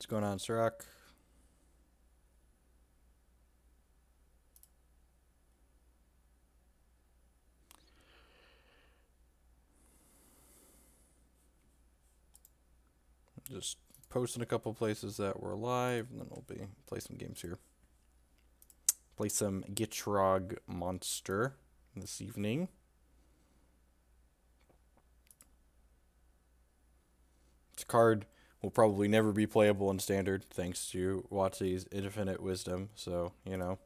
What's going on, Sirach? Just posting a couple places that we're live, and then we'll play some games here. Play some Gitrog Monster this evening. This card will probably never be playable in Standard, thanks to WotC's infinite wisdom. So, you know,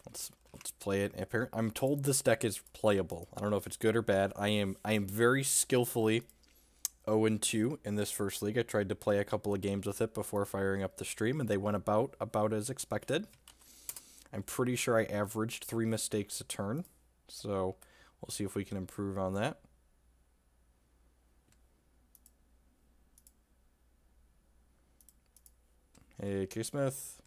let's play it. I'm told this deck is playable. I don't know if it's good or bad. I am very skillfully 0-2 in this first league. I tried to play a couple of games with it before firing up the stream, and they went about as expected. I'm pretty sure I averaged 3 mistakes a turn, so we'll see if we can improve on that. Hey, K-Smith.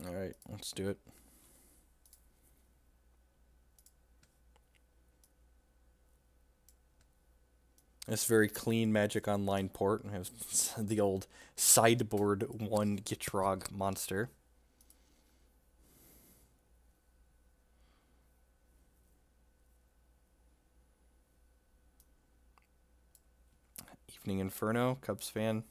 Alright, let's do it. This very clean Magic Online port. We have the old sideboard 1 Gitrog monster. Evening Inferno, Cubs fan.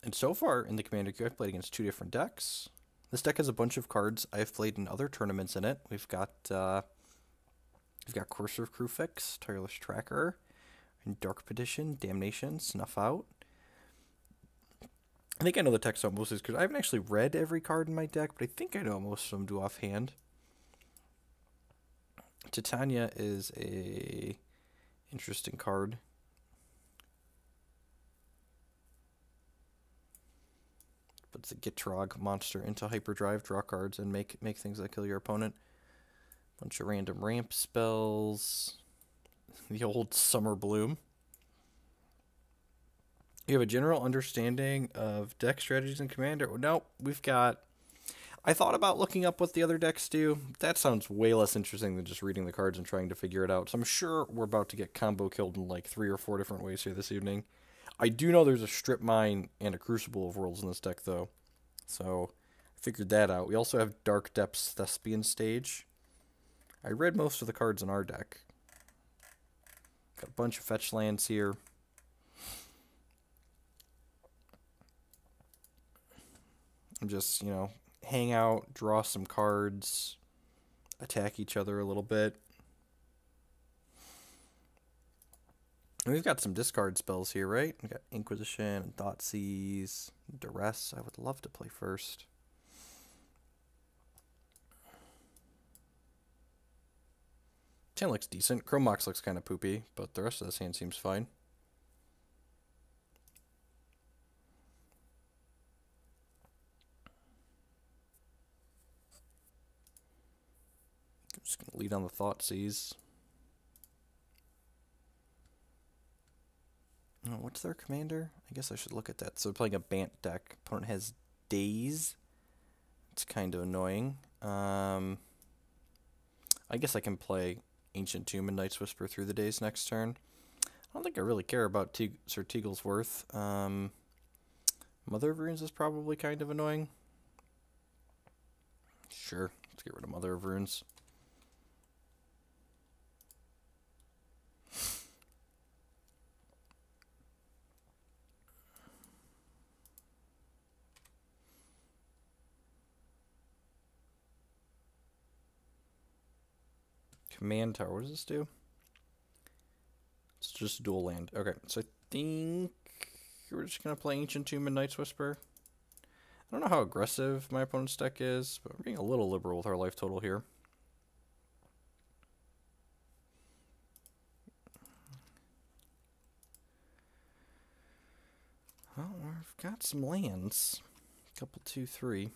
And so far in the Commander queue, I've played against 2 different decks. This deck has a bunch of cards I've played in other tournaments in it. We've got Courser of Kruphix, Tireless Tracker, and Dark Petition, Damnation, Snuff Out. I think I know the text on most of these because I haven't actually read every card in my deck, but I think I know most of them do offhand. Titania is a interesting card. Puts a Gitrog monster into hyperdrive, draw cards, and make things that kill your opponent. Bunch of random ramp spells. The old Summer Bloom. You have a general understanding of deck strategies in Commander? Nope, we've got... I thought about looking up what the other decks do. That sounds way less interesting than just reading the cards and trying to figure it out. So I'm sure we're about to get combo killed in like 3 or 4 different ways here this evening. I do know there's a Strip Mine and a Crucible of Worlds in this deck, though. So, I figured that out. We also have Dark Depths Thespian Stage. I read most of the cards in our deck. Got a bunch of fetch lands here. And just, you know, hang out, draw some cards, attack each other a little bit. And we've got some discard spells here, right? We've got Inquisition and Thoughtseize, Duress. I would love to play first. This hand looks decent. Chrome Mox looks kind of poopy, but the rest of this hand seems fine. I'm just going to lead on the Thoughtseize. Oh, what's their commander? I guess I should look at that. So they're playing a Bant deck. Opponent has Daze. It's kind of annoying. I guess I can play Ancient Tomb and Night's Whisper through the Daze next turn. I don't think I really care about Sir Teaglesworth. Mother of Runes is probably kind of annoying. Sure, let's get rid of Mother of Runes. Command Tower, what does this do? It's just dual land. Okay, so I think we're just going to play Ancient Tomb and Night's Whisper. I don't know how aggressive my opponent's deck is, but we're being a little liberal with our life total here. I've got some lands. A couple, 2, 3.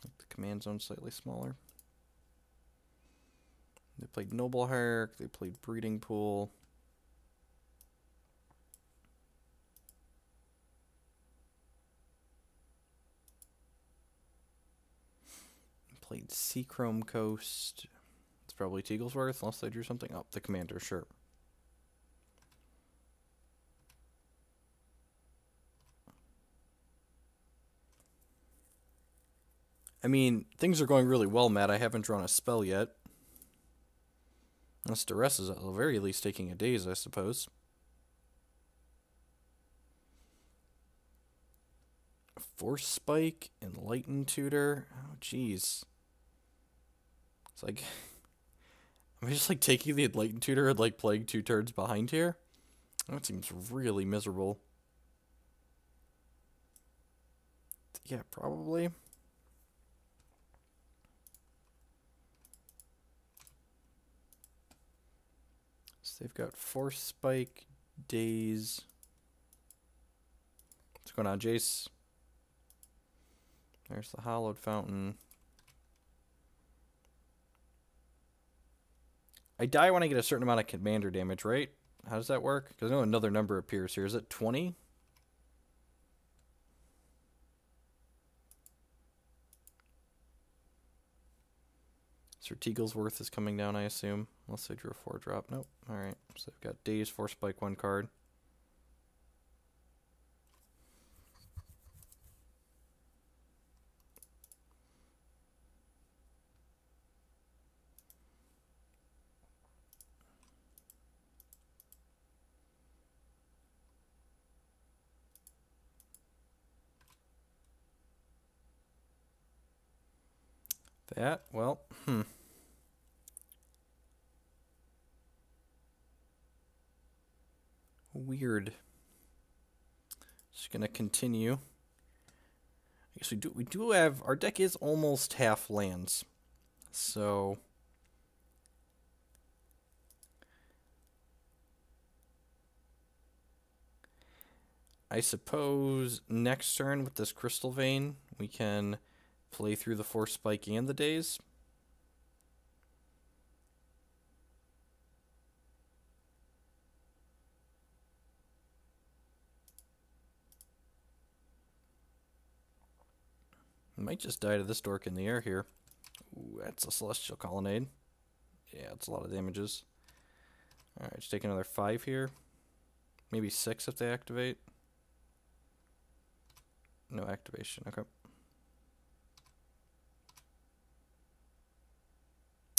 The command zone slightly smaller. They played Noble Hierarch. They played Breeding Pool. Played Seachrome Coast. It's probably Teaglesworth, unless they drew something. Oh, the commander, sure. I mean, things are going really well, Matt. I haven't drawn a spell yet. Unless Duress is at the very least taking a daze, I suppose. Force Spike, Enlightened Tutor. Oh, jeez. It's like, am I just like taking the Enlightened Tutor and like playing 2 turns behind here? That seems really miserable. Yeah, probably. So they've got Force Spike, Daze. What's going on, Jace? There's the Hallowed Fountain. I die when I get a certain amount of commander damage, right? How does that work? Because I know another number appears here. Is it 20? Sir Teaglesworth is coming down, I assume. Unless they drew a 4-drop. Nope. Alright. So they've got Daze, Force Spike, 1 card. That, well, Weird. Just gonna continue. I guess we do have, our deck is almost half lands. So I suppose next turn with this Crystal Vein, we can play through the Force Spike and the Daze. Might just die to this dork in the air here. Ooh, that's a Celestial Colonnade. Yeah, it's a lot of damages. Alright, just take another 5 here. Maybe 6 if they activate. No activation, okay.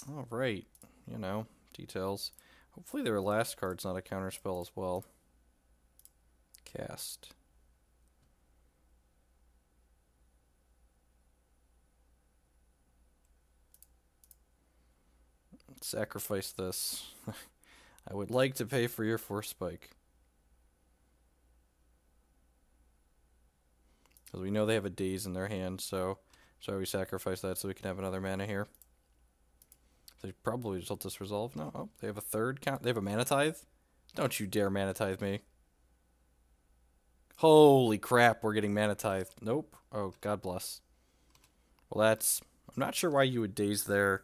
Alright, you know, details. Hopefully their last card's not a counterspell as well. Cast. Sacrifice this. I would like to pay for your Force Spike. Because we know they have a Daze in their hand, so we sacrifice that so we can have another mana here. They probably just let this resolve. No, oh, they have a third count. They have a Mana Tithe? Don't you dare Mana Tithe me. Holy crap, we're getting Mana Tithe. Nope. Oh, God bless. Well, that's... I'm not sure why you would Daze there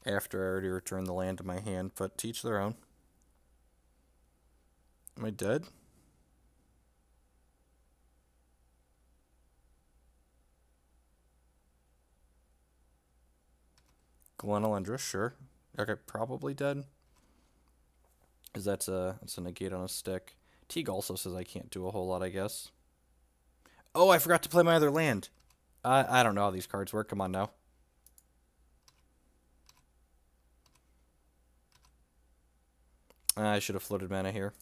after I already returned the land to my hand, but to each their own. Am I dead? Glenelendra, sure. Okay, probably dead. Because that's a negate on a stick. Teague also says I can't do a whole lot, I guess. Oh, I forgot to play my other land. I don't know how these cards work. Come on now. I should have floated mana here.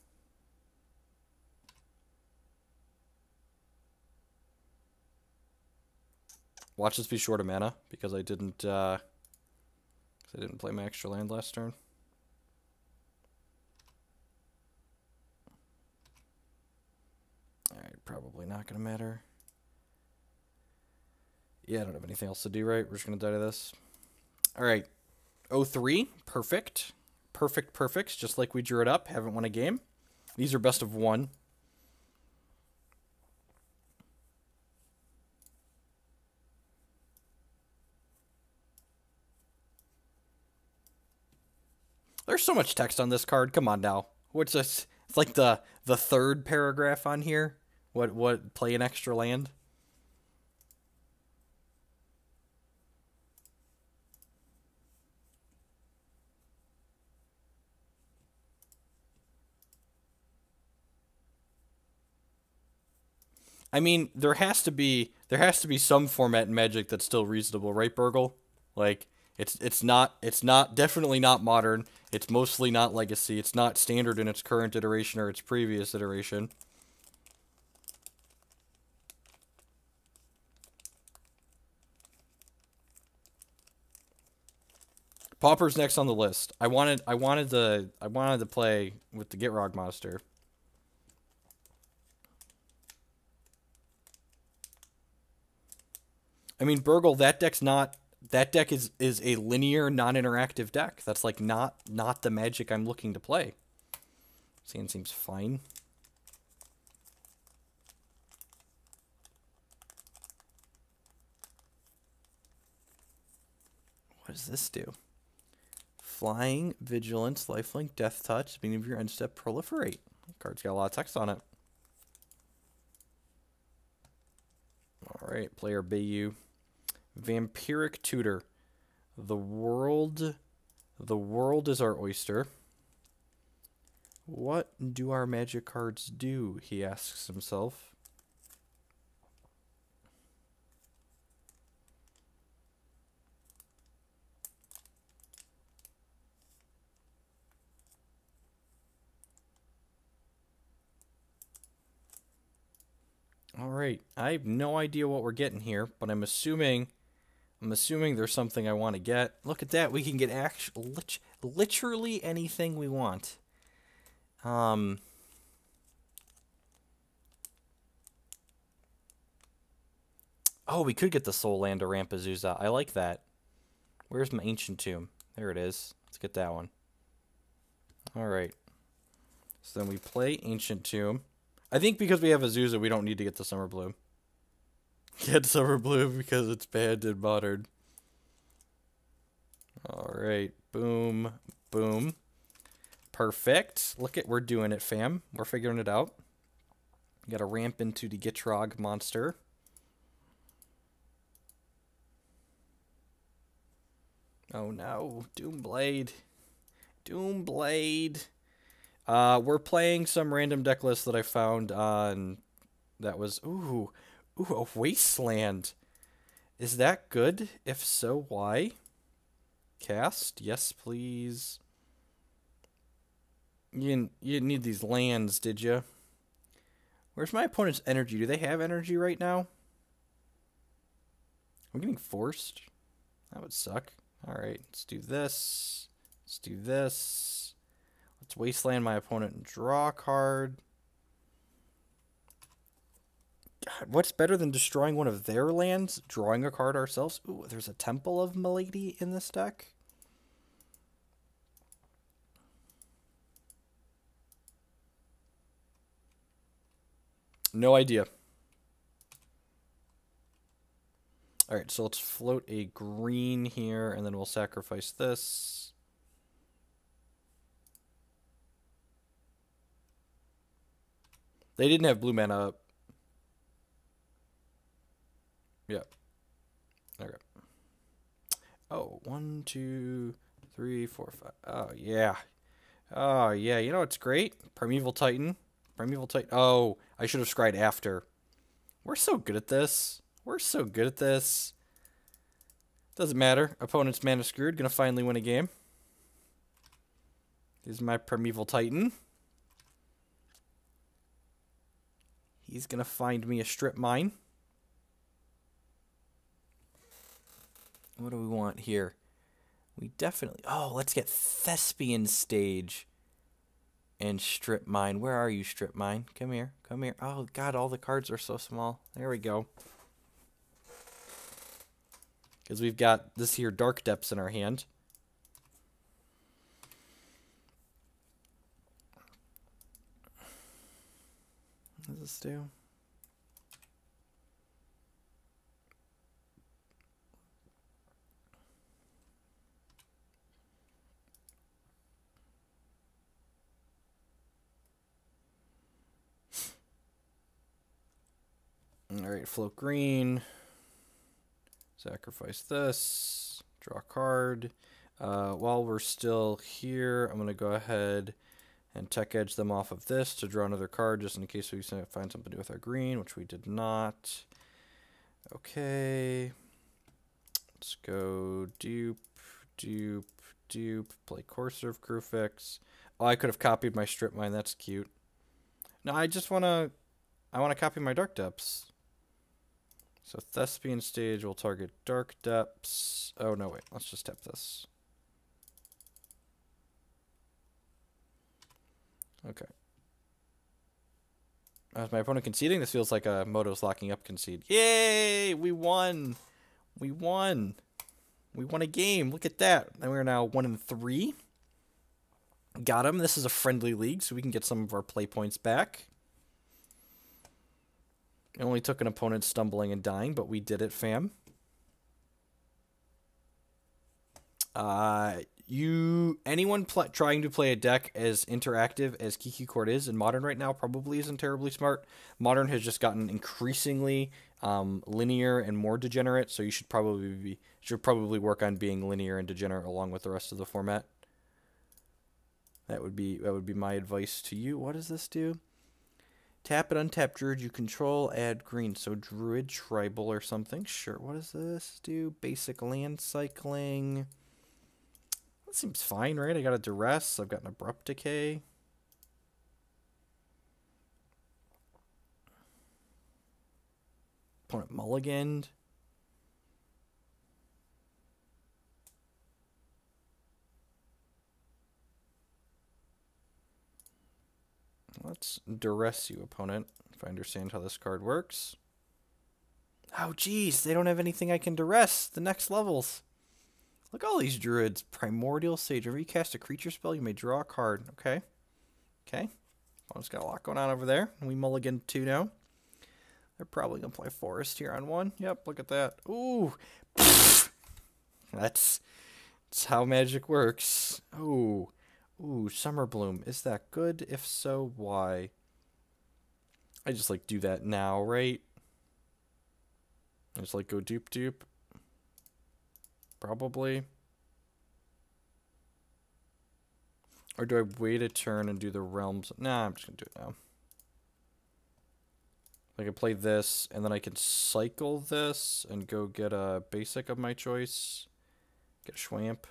Watch this be short of mana because I didn't play my extra land last turn. Alright, probably not going to matter. Yeah, I don't have anything else to do, right? We're just going to die to this. Alright. 03. Perfect. perfects, just like we drew it up. Haven't won a game. These are best of 1. There's so much text on this card. Come on now. What's this? It's like the third paragraph on here. What play an extra land? I mean, there has to be some format in Magic that's still reasonable, right, Burgle? Like it's not definitely not modern. It's mostly not legacy. It's not standard in its current iteration or its previous iteration. Pauper's next on the list. I wanted to play with the Gitrog monster. I mean, Burgle, that deck is a linear, non-interactive deck. That's like not the Magic I'm looking to play. Sand seems fine. What does this do? Flying, Vigilance, Lifelink, Death Touch, beginning of your end step, Proliferate. Card's got a lot of text on it. Alright, player Bayou. Vampiric Tutor. The world is our oyster. What do our Magic cards do? He asks himself. Alright, I have no idea what we're getting here, but I'm assuming there's something I want to get. Look at that, we can get literally anything we want. Oh, we could get the Soul Land to ramp Azusa. I like that. Where's my Ancient Tomb? There it is. Let's get that one. Alright. So then we play Ancient Tomb. I think because we have Azusa, we don't need to get the Summer Bloom. Get Summer Bloom because it's banned in Modern. Alright. Boom. Boom. Perfect. Look at, we're doing it, fam. We're figuring it out. Got to ramp into the Gitrog monster. Oh no. Doomblade. Doomblade. We're playing some random deck list that I found on... That was... Ooh, a Wasteland. Is that good? If so, why? Cast? Yes, please. You didn't need these lands, did you? Where's my opponent's energy? Do they have energy right now? I'm getting forced. That would suck. Alright, let's do this. Let's do this. Let's Wasteland my opponent and draw a card. God, what's better than destroying one of their lands? Drawing a card ourselves? Ooh, there's a Temple of Milady in this deck. No idea. Alright, so let's float a green here, and then we'll sacrifice this. They didn't have blue mana up. Yeah. Okay. Oh, 1, 2, 3, 4, 5. Oh, yeah. Oh, yeah. You know what's great? Primeval Titan. Primeval Titan. Oh, I should have scryed after. We're so good at this. We're so good at this. Doesn't matter. Opponent's mana screwed. Gonna finally win a game. Here's my Primeval Titan. He's gonna find me a strip mine. What do we want here? We definitely... Oh, let's get Thespian Stage and Strip Mine. Where are you, Strip Mine? Come here. Come here. Oh, God, all the cards are so small. There we go. Because we've got this here Dark Depths in our hand. What does this do? Alright, float green. Sacrifice this. Draw a card. While we're still here, I'm going to go ahead and tech edge them off of this to draw another card just in case we find something to do with our green, which we did not. Okay. Let's go dupe, dupe, dupe. Play Courser of Kruphix. Oh, I could have copied my strip mine. That's cute. No, I want to copy my Dark Depths. So Thespian Stage will target Dark Depths. Oh, no, wait. Let's just tap this. Okay. As my opponent conceding, this feels like a Moto's locking up concede. Yay! We won! We won! We won a game. Look at that. And we're now 1-3. Got him. This is a friendly league, so we can get some of our play points back. It only took an opponent stumbling and dying, but we did it, fam. Anyone trying to play a deck as interactive as Kiki Court is in Modern right now probably isn't terribly smart. Modern has just gotten increasingly linear and more degenerate, so you should probably work on being linear and degenerate along with the rest of the format. That would be my advice to you. What does this do? Tap and untap Druid you control, add green. So Druid Tribal or something. Sure. What does this do? Basic land cycling. That seems fine, right? I got a Duress. I've got an Abrupt Decay. Opponent mulliganed. Let's duress you, opponent, if I understand how this card works. Oh, geez, they don't have anything I can duress. The next levels. Look at all these druids. Primordial Sage. Whenever you cast a creature spell, you may draw a card. Okay. Okay. Opponent's got a lot going on over there. And we mulligan 2 now. They're probably going to play Forest here on 1. Yep, look at that. Ooh. That's how magic works. Ooh. Ooh, Summer Bloom. Is that good? If so, why? I just do that now, right? I just go dupe. Probably. Or do I wait a turn and do the realms? Nah, I'm just going to do it now. I can play this, and then I can cycle this and go get a basic of my choice. Get a Schwamp.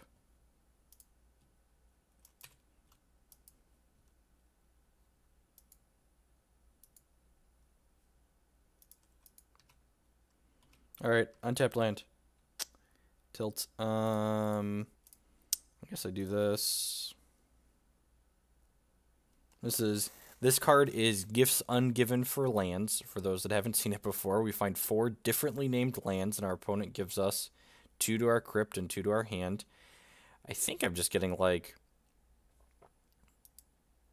Alright, untapped land. Tilt. I guess I do this. This card is Gifts Ungiven for lands. For those that haven't seen it before, we find 4 differently named lands, and our opponent gives us 2 to our crypt and 2 to our hand. I think I'm just getting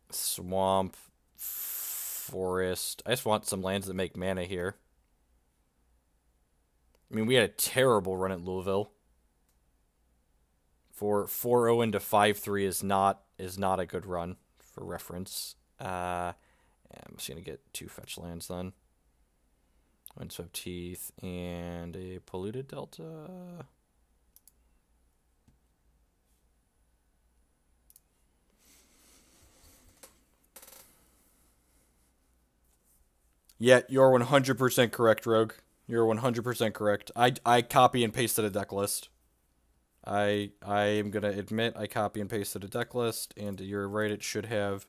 swamp, forest. I just want some lands that make mana here. I mean, we had a terrible run at Louisville. For 4-0 into 5-3 is not a good run, for reference. I'm just going to get 2 fetch lands then. Windswept Ith and a Polluted Delta. Yeah, you're 100% correct, Rogue. You're 100% correct. I copy and pasted a deck list. I am gonna admit I copy and pasted a deck list, and you're right. It should have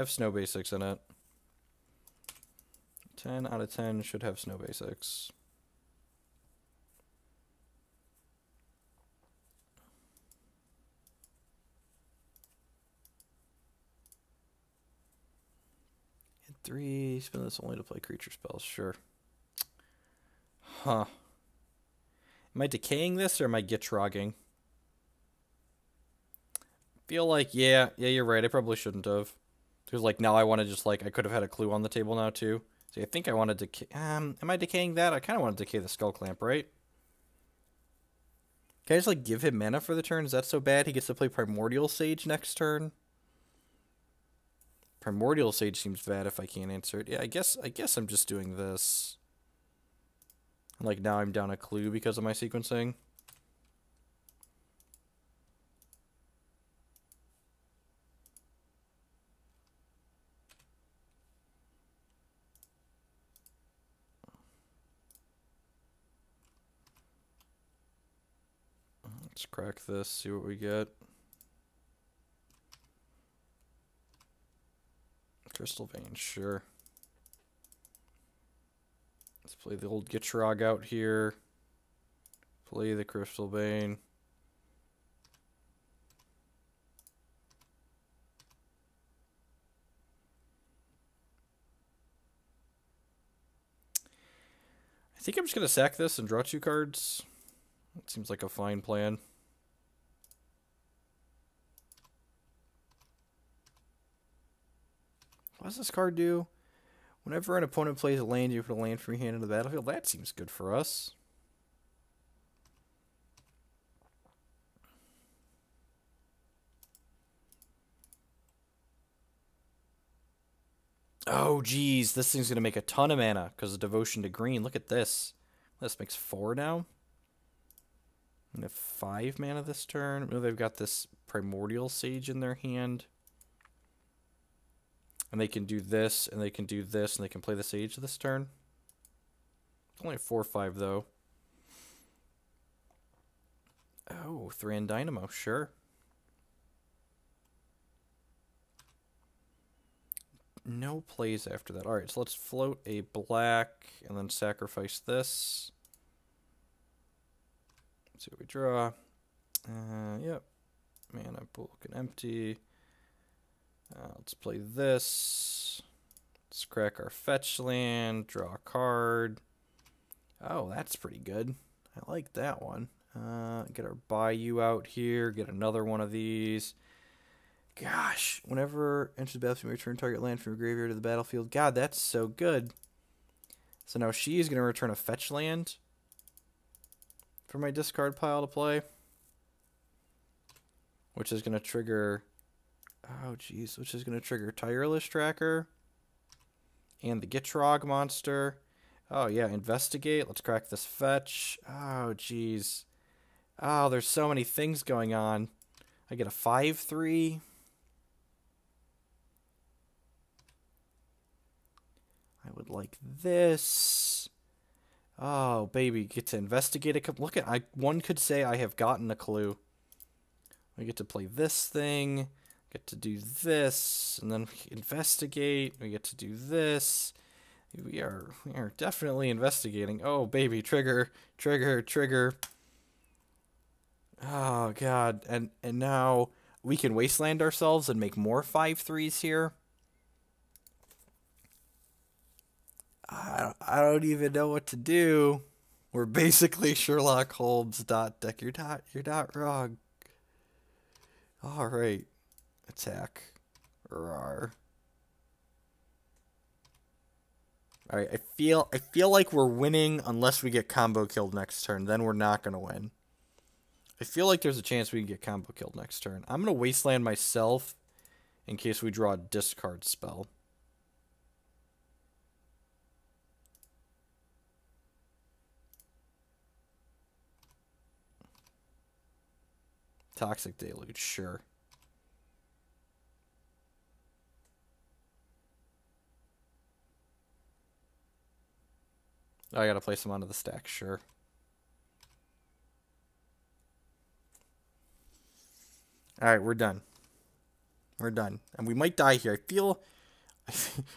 snow basics in it. 10 out of 10 should have snow basics. Hit 3. Spend this only to play creature spells. Sure. Huh. Am I decaying this or am I Gitrogging? Feel like, yeah, you're right. I probably shouldn't have. Because, like, now I want to just, like, I could have had a clue on the table now, too. See, I think I wanted to... am I decaying that? I kind of want to decay the Skull Clamp, right? Can I just, like, give him mana for the turn? Is that so bad? He gets to play Primordial Sage next turn? Primordial Sage seems bad if I can't answer it. Yeah, I guess I'm just doing this. Like, now I'm down a clue because of my sequencing. Let's crack this, see what we get. Crystal Vein, sure. Let's play the old Gitrog out here. Play the Crystal Vein. I think I'm just going to sack this and draw 2 cards. That seems like a fine plan. What does this card do? Whenever an opponent plays a land, you put a land from your hand into the battlefield. That seems good for us. Oh, geez. This thing's going to make a ton of mana because of Devotion to Green. Look at this. This makes 4 now. And have 5 mana this turn. Oh, they've got this Primordial Sage in their hand. And they can do this, and they can do this, and they can play the Sage this turn. Only 4/5, though. Oh, Thran Dynamo, sure. No plays after that. Alright, so let's float a black, and then sacrifice this. Let's see what we draw. Yep. Mana pool can empty. Let's play this. Let's crack our fetch land. Draw a card. Oh, that's pretty good. I like that one. Get our Bayou out here. Get another one of these. Gosh, whenever enters the battlefield, return target land from your graveyard to the battlefield. God, that's so good. So now she's going to return a fetch land for my discard pile to play, which is going to trigger... Oh, geez. Which is going to trigger Tireless Tracker and the Gitrog monster. Oh, yeah. Investigate. Let's crack this fetch. Oh, geez. Oh, there's so many things going on. I get a 5/3. I would like this. Oh, baby. Get to investigate a couple. Look at... one could say I have gotten a clue. I get to play this thing. Get to do this, and then investigate. We get to do this. We are definitely investigating. Oh, baby, trigger. Oh, God. And now we can wasteland ourselves and make more 5/3s here. I don't even know what to do. We're basically Sherlock Holmes deck. You're not wrong. All right. Attack. Rawr. Alright, I feel like we're winning unless we get combo killed next turn. Then we're not going to win. I feel like there's a chance we can get combo killed next turn. I'm going to wasteland myself in case we draw a discard spell. Toxic Deluge, sure. Oh, I gotta place them onto the stack, sure. Alright, we're done. We're done. And we might die here. I feel...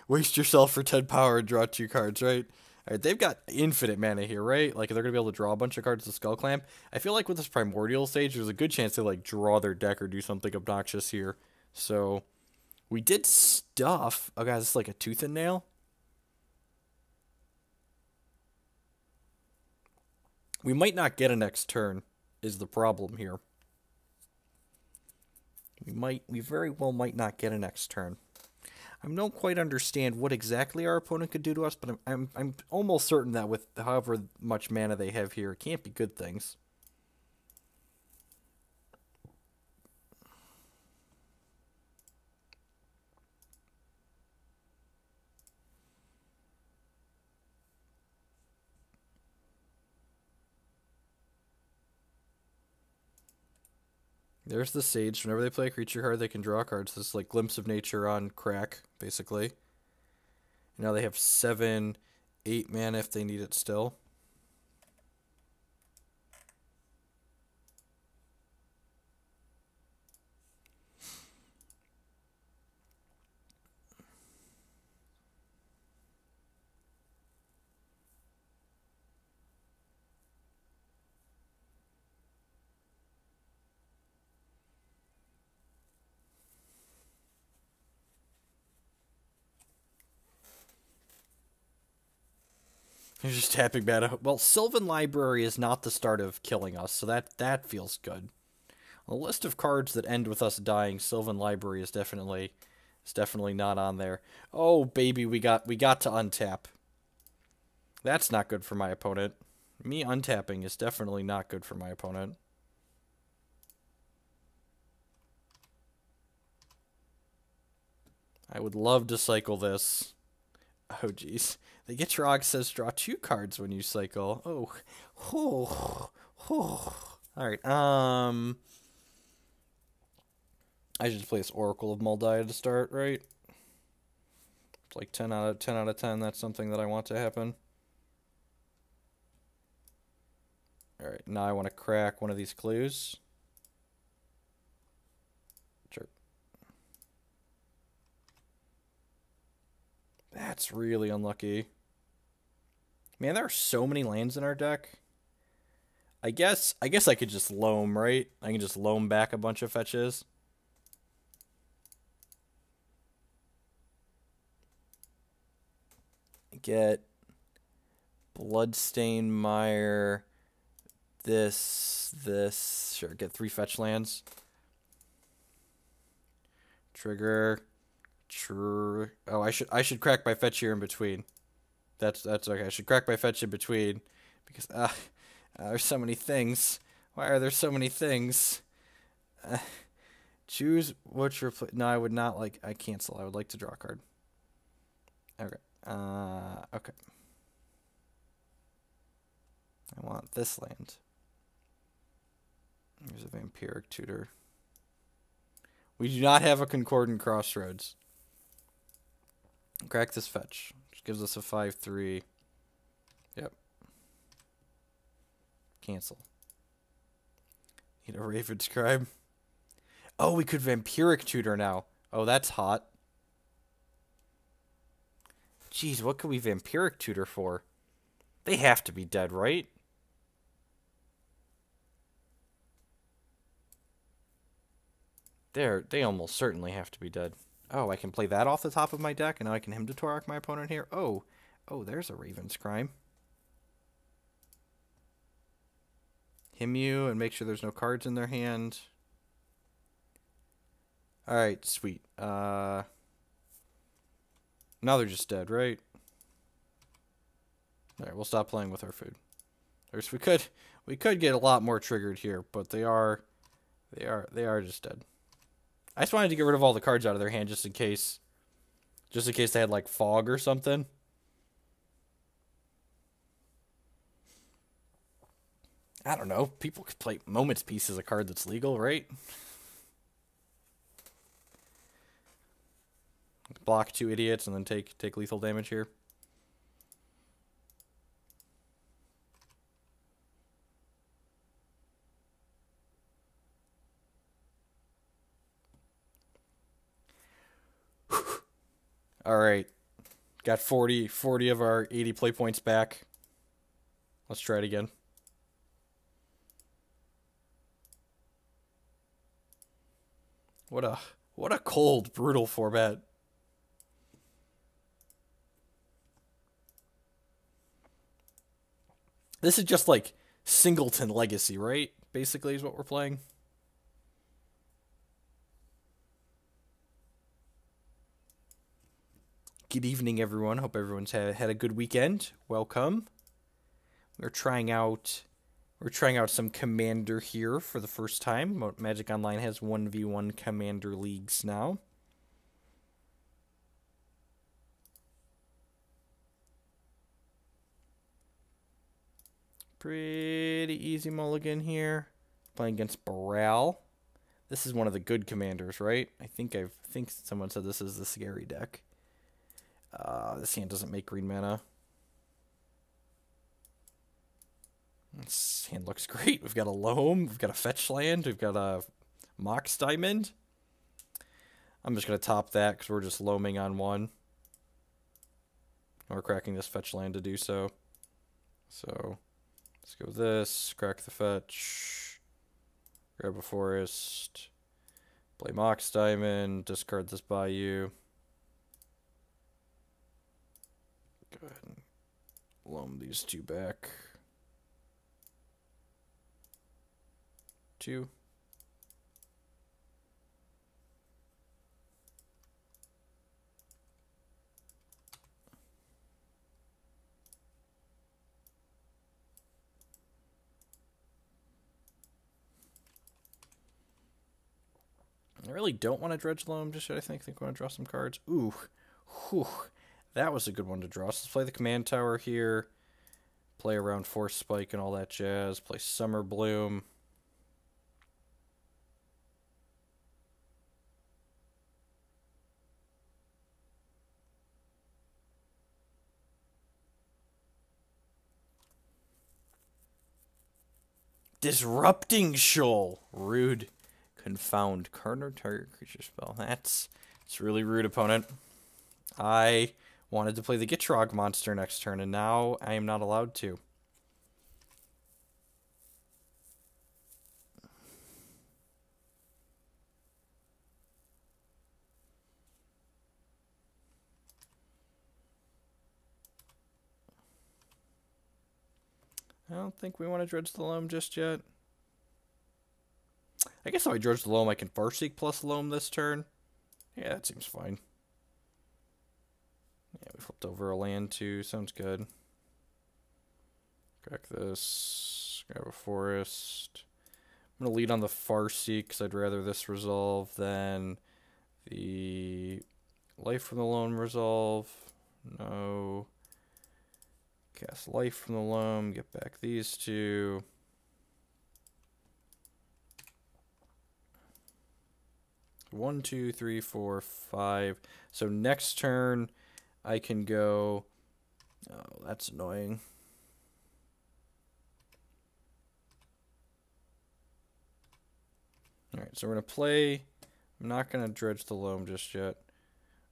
Waste yourself for 10 power and draw 2 cards, right? Alright, they've got infinite mana here, right? Like, they're gonna be able to draw a bunch of cards to Skull Clamp. I feel like with this Primordial Stage, there's a good chance they, like, draw their deck or do something obnoxious here. So, we did stuff... Oh, guys, it's like a tooth and nail. We might not get a next turn, is the problem here. We very well might not get a next turn. I don't quite understand what exactly our opponent could do to us, but I'm almost certain that with however much mana they have here, it can't be good things. There's the Sage. Whenever they play a creature card, they can draw cards. This is like Glimpse of Nature on crack, basically. Now they have 7, 8 mana if they need it still. You're just tapping mana. Well, Sylvan Library is not the start of killing us, so that feels good. On the list of cards that end with us dying, Sylvan Library is definitely not on there. Oh baby, we got to untap. That's not good for my opponent. Me untapping is definitely not good for my opponent. I would love to cycle this. Oh jeez. The Gitrog says draw 2 cards when you cycle. Alright, I should play this Oracle of Moldiah to start, right? It's like 10 out of 10. That's something that I want to happen. Alright, now I want to crack one of these clues. Sure. That's really unlucky. Man, there are so many lands in our deck. I guess I could just loam, right? I can just loam back a bunch of fetches. Get Bloodstained Mire. This. Sure, get 3 fetch lands. Trigger. Oh, I should crack my fetch here in between. That's okay. I should crack my fetch in between because there's so many things. Why are there so many things? Choose which replace. No, I would not like. I cancel. I would like to draw a card. Okay. Okay. I want this land. Here's a Vampiric Tutor. We do not have a Concordant Crossroads. Crack this fetch. Which gives us a 5/3. Yep. Cancel. Need a Raven Scribe. Oh, we could Vampiric Tutor now. Oh, that's hot. Jeez, what could we Vampiric Tutor for? They have to be dead, right? They almost certainly have to be dead. Oh, I can play that off the top of my deck, and now I can Hymn to Torok my opponent here. Oh, there's a Raven's Crime. Hymn you and make sure there's no cards in their hand. Alright, sweet. Now they're just dead, right? Alright, we'll stop playing with our food. We could get a lot more triggered here, but they are just dead. I just wanted to get rid of all the cards out of their hand just in case they had like fog or something. I don't know. People could play Moment's Peace as a card that's legal, right? Block 2 idiots and then take lethal damage here. Alright. Got 40 of our 80 play points back. Let's try it again. What a cold, brutal format. This is just like Singleton Legacy, right? Basically is what we're playing. Good evening, everyone. Hope everyone's had a good weekend. Welcome. We're trying out some Commander here for the first time. Magic Online has 1v1 Commander leagues now. Pretty easy mulligan here. Playing against Baral. This is one of the good commanders, right? I think someone said this is the scary deck. This hand doesn't make green mana. This hand looks great. We've got a Loam, we've got a Fetch Land, we've got a Mox Diamond. I'm just going to top that because we're just Loaming on one. We're cracking this Fetch Land to do so. So, let's go with this, crack the Fetch, grab a Forest, play Mox Diamond, discard this Bayou. Go ahead and loam these two back. 2. I really don't want to dredge loam just yet. I think I want to draw some cards. Ooh. Whew. That was a good one to draw. So let's play the command tower here. Play around Force Spike and all that jazz. Play Summer Bloom. Disrupting Shoal. Rude. Confound. Card target creature spell. It's really rude, opponent. I wanted to play the Gitrog monster next turn, and now I am not allowed to. I don't think we want to dredge the loam just yet. I guess if I dredge the loam, I can Farseek plus loam this turn. Yeah, that seems fine. Yeah, we flipped over a land too. Sounds good. Crack this. Grab a Forest. I'm going to lead on the Farseek because I'd rather this resolve than the Life from the Loam resolve. No. Cast Life from the Loam. Get back these two. One, two, three, four, five. So next turn, I can go. Oh, that's annoying. Alright, so we're going to play. I'm not going to dredge the loam just yet.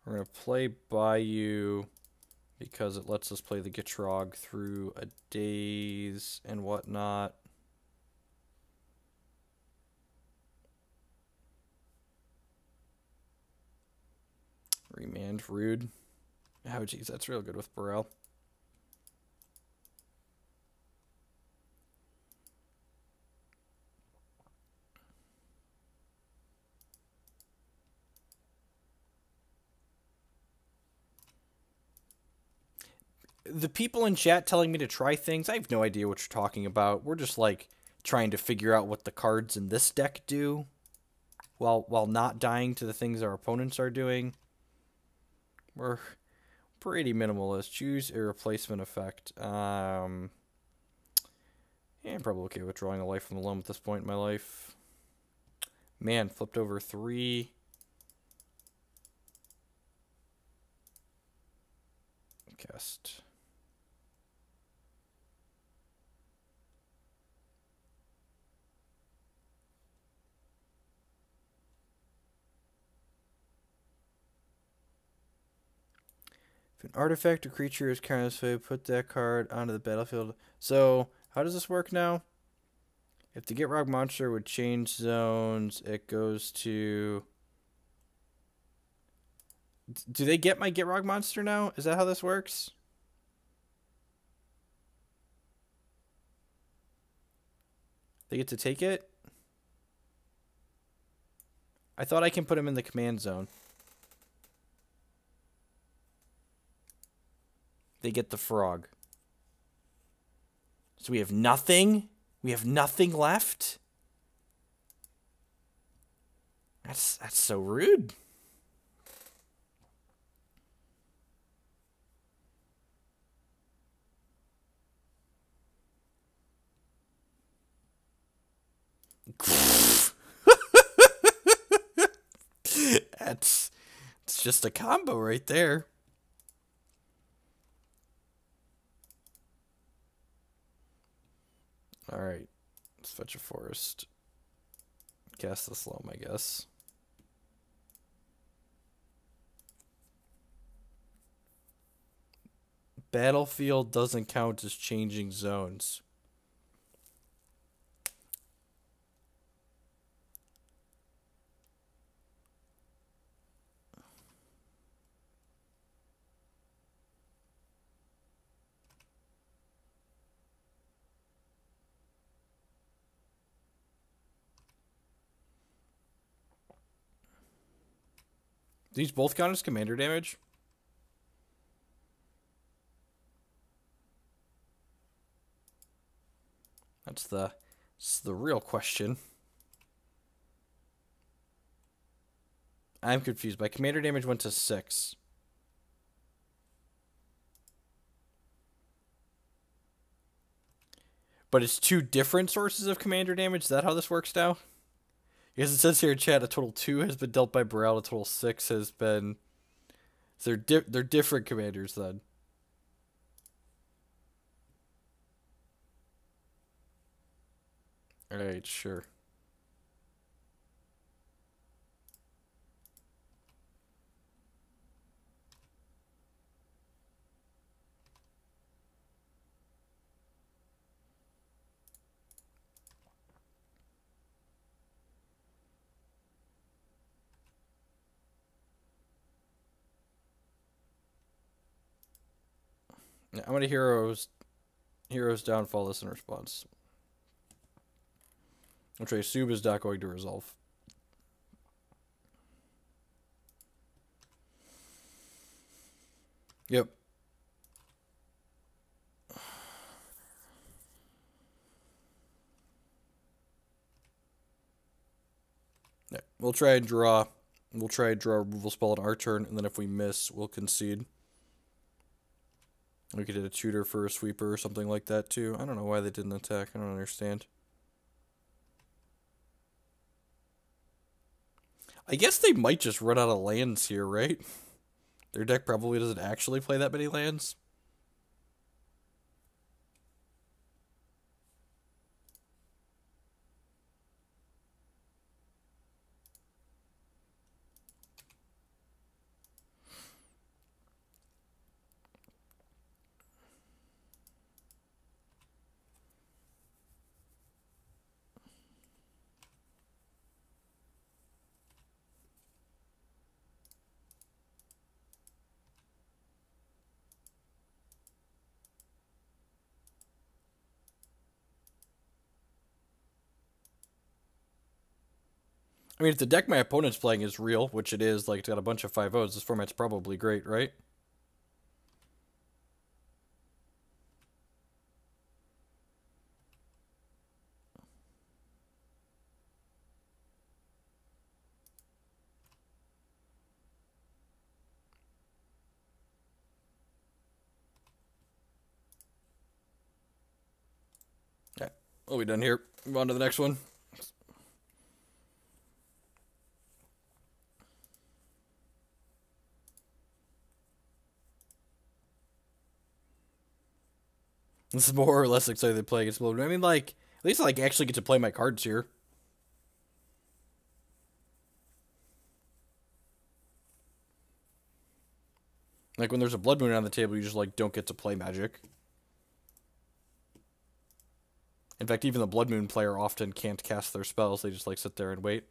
We're going to play Bayou because it lets us play the Gitrog through a daze and whatnot. Remand, rude. Oh, geez, that's real good with Burrell. The people in chat telling me to try things, I have no idea what you're talking about. We're just, like, trying to figure out what the cards in this deck do while not dying to the things our opponents are doing. We're pretty minimalist. Choose a replacement effect. Yeah, I'm probably okay with drawing a Life from the Loam at this point in my life. Man, flipped over 3. Cast. If an artifact or creature is currently displayed, put that card onto the battlefield. So, how does this work now? If the Gitrog monster would change zones, it goes to... Do they get my Gitrog monster now? Is that how this works? They get to take it? I thought I can put him in the command zone. they get the frog. So we have nothing? We have nothing left? That's so rude. It's just a combo right there. Alright. Let's fetch a forest. Cast the slum, I guess. Battlefield doesn't count as changing zones. These both count as commander damage? That's the real question. I'm confused. My commander damage went to 6. But it's 2 different sources of commander damage? Is that how this works now? Because it says here in chat, a total 2 has been dealt by Burrell, a total 6 has been... So they're different commanders then. Alright, sure. Yeah, I'm gonna heroes downfall this in response. Which I assume is not going to resolve. Yep. Yeah, we'll try and draw a removal spell on our turn, and then if we miss, we'll concede. We could hit a tutor for a sweeper or something like that too. I don't know why they didn't attack. I don't understand. I guess they might just run out of lands here, right? Their deck probably doesn't actually play that many lands. I mean, if the deck my opponent's playing is real, which it is, like, it's got a bunch of 5/0s, this format's probably great, right? Yeah, we'll be done here. Move on to the next one. This is more or less excited to play against Blooming. I mean, like, at least I like actually get to play my cards here. Like when there's a Blood Moon on the table, you just like don't get to play Magic. In fact, even the Blood Moon player often can't cast their spells. They just like sit there and wait.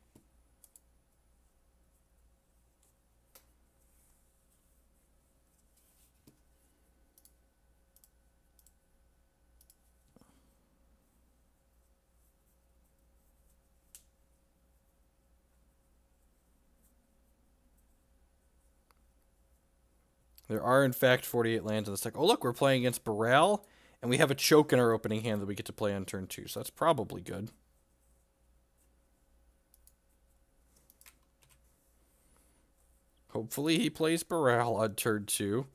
There are, in fact, 48 lands in this deck. Oh, look, we're playing against Barrel, and we have a choke in our opening hand that we get to play on turn 2, so that's probably good. Hopefully he plays Barrel on turn 2.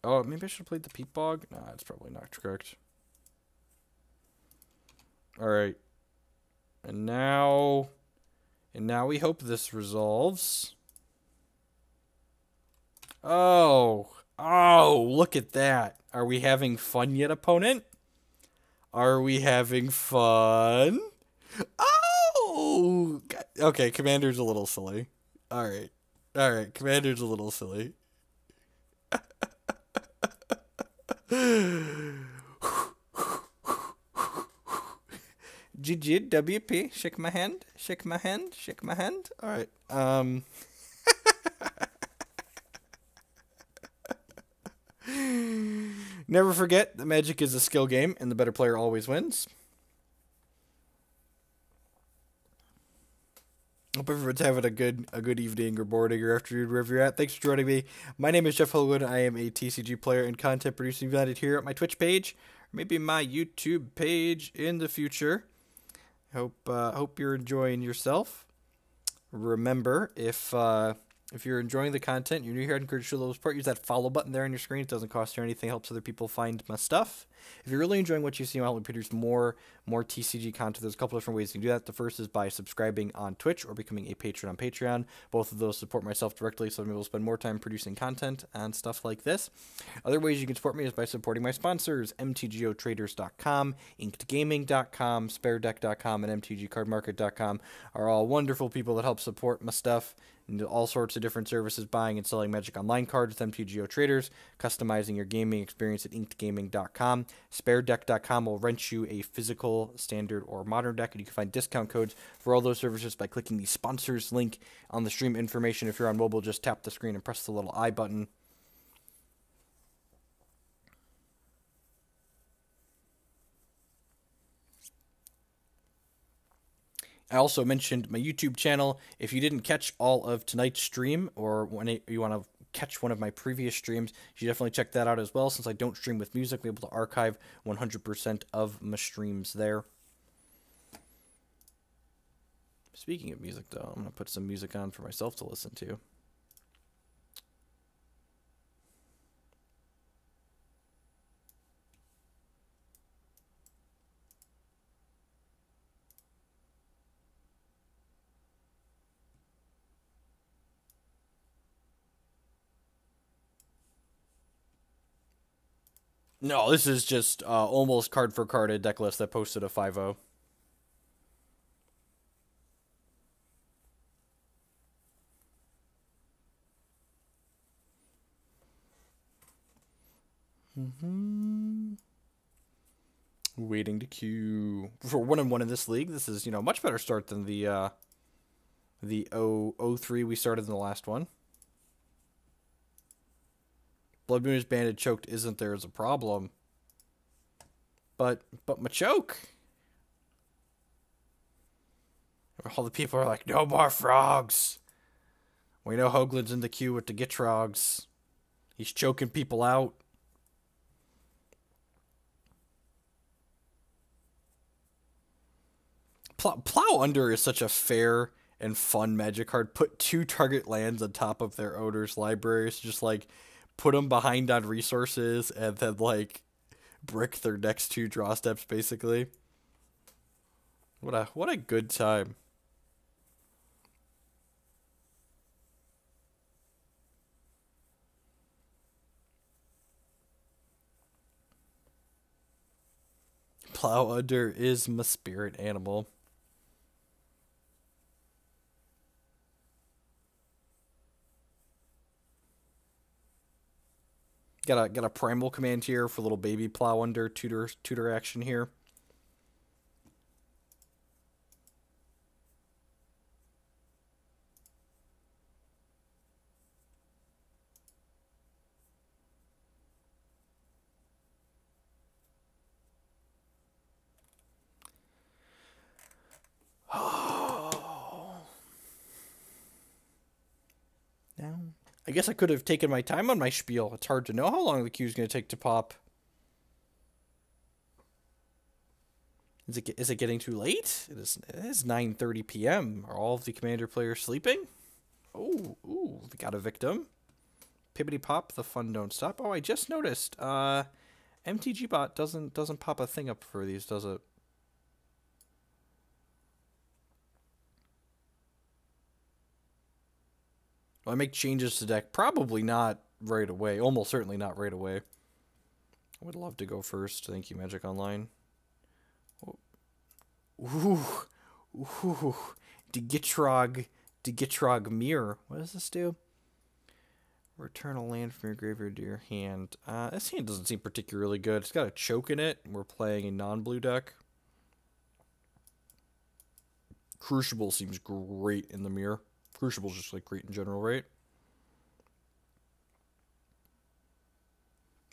Oh, maybe I should have played the Peat Bog? Nah, that's probably not correct. Alright. And now we hope this resolves. Oh, look at that. Are we having fun yet, opponent? Are we having fun? Oh! Okay, Commander's a little silly. Alright, Commander's a little silly. GG, WP, shake my hand. Alright, never forget that Magic is a skill game, and the better player always wins. Hope everyone's having a good evening or morning or afternoon wherever you're at. Thanks for joining me. My name is Jeff Holwood. I am a TCG player and content producer united here at my Twitch page, or maybe my YouTube page in the future. Hope you're enjoying yourself. Remember, if you're enjoying the content, you're new here, I'd encourage you to show the support. Use that follow button there on your screen. It doesn't cost you anything. Helps other people find my stuff. If you're really enjoying what you see, I'll help produce more TCG content. There's a couple different ways you can do that. The first is by subscribing on Twitch or becoming a patron on Patreon. Both of those support myself directly, so I'm able to spend more time producing content and stuff like this. Other ways you can support me is by supporting my sponsors, mtgotraders.com, inkedgaming.com, sparedeck.com, and mtgcardmarket.com are all wonderful people that help support my stuff. And all sorts of different services, buying and selling Magic Online cards with MTGO Traders, customizing your gaming experience at inkedgaming.com. Sparedeck.com will rent you a physical, standard, or modern deck, and you can find discount codes for all those services by clicking the sponsors link on the stream information. If you're on mobile, just tap the screen and press the little I button. I also mentioned my YouTube channel. If you didn't catch all of tonight's stream, or when you want to catch one of my previous streams, you should definitely check that out as well. Since I don't stream with music, I'm able to archive 100% of my streams there. Speaking of music, though, I'm going to put some music on for myself to listen to. No, this is just almost card for card a deck list that posted a 5-0. Waiting to queue for 1-1 in this league. This is, much better start than the 0-3 we started in the last one. Blood Moon is banded, choked isn't there as a problem. But my choke. All the people are like, no more frogs. We know Hoagland's in the queue with the Gitrogs. He's choking people out. Plow Under is such a fair and fun Magic card. Put 2 target lands on top of their owner's libraries. Just put them behind on resources and then brick their next 2 draw steps basically. What a good time. Plow Under is my spirit animal. Got a primal command here for little baby Plow Under tutor action here. Oh. Now I guess I could have taken my time on my spiel. It's hard to know how long the queue's going to take to pop. Is it getting too late? It is 9:30 p.m. Are all of the Commander players sleeping? Oh, ooh, we got a victim. Pibbity pop, the fun don't stop. Oh, I just noticed. MTG bot doesn't pop a thing up for these, does it? Will I make changes to deck? Probably not right away. Almost certainly not right away. I would love to go first. Thank you, Magic Online. Ooh, ooh, Gitrog Mirror. What does this do? Return a land from your graveyard to your hand. This hand doesn't seem particularly good. It's got a choke in it. We're playing a non-blue deck. Crucible seems great in the mirror. Crucible's just like great in general, right?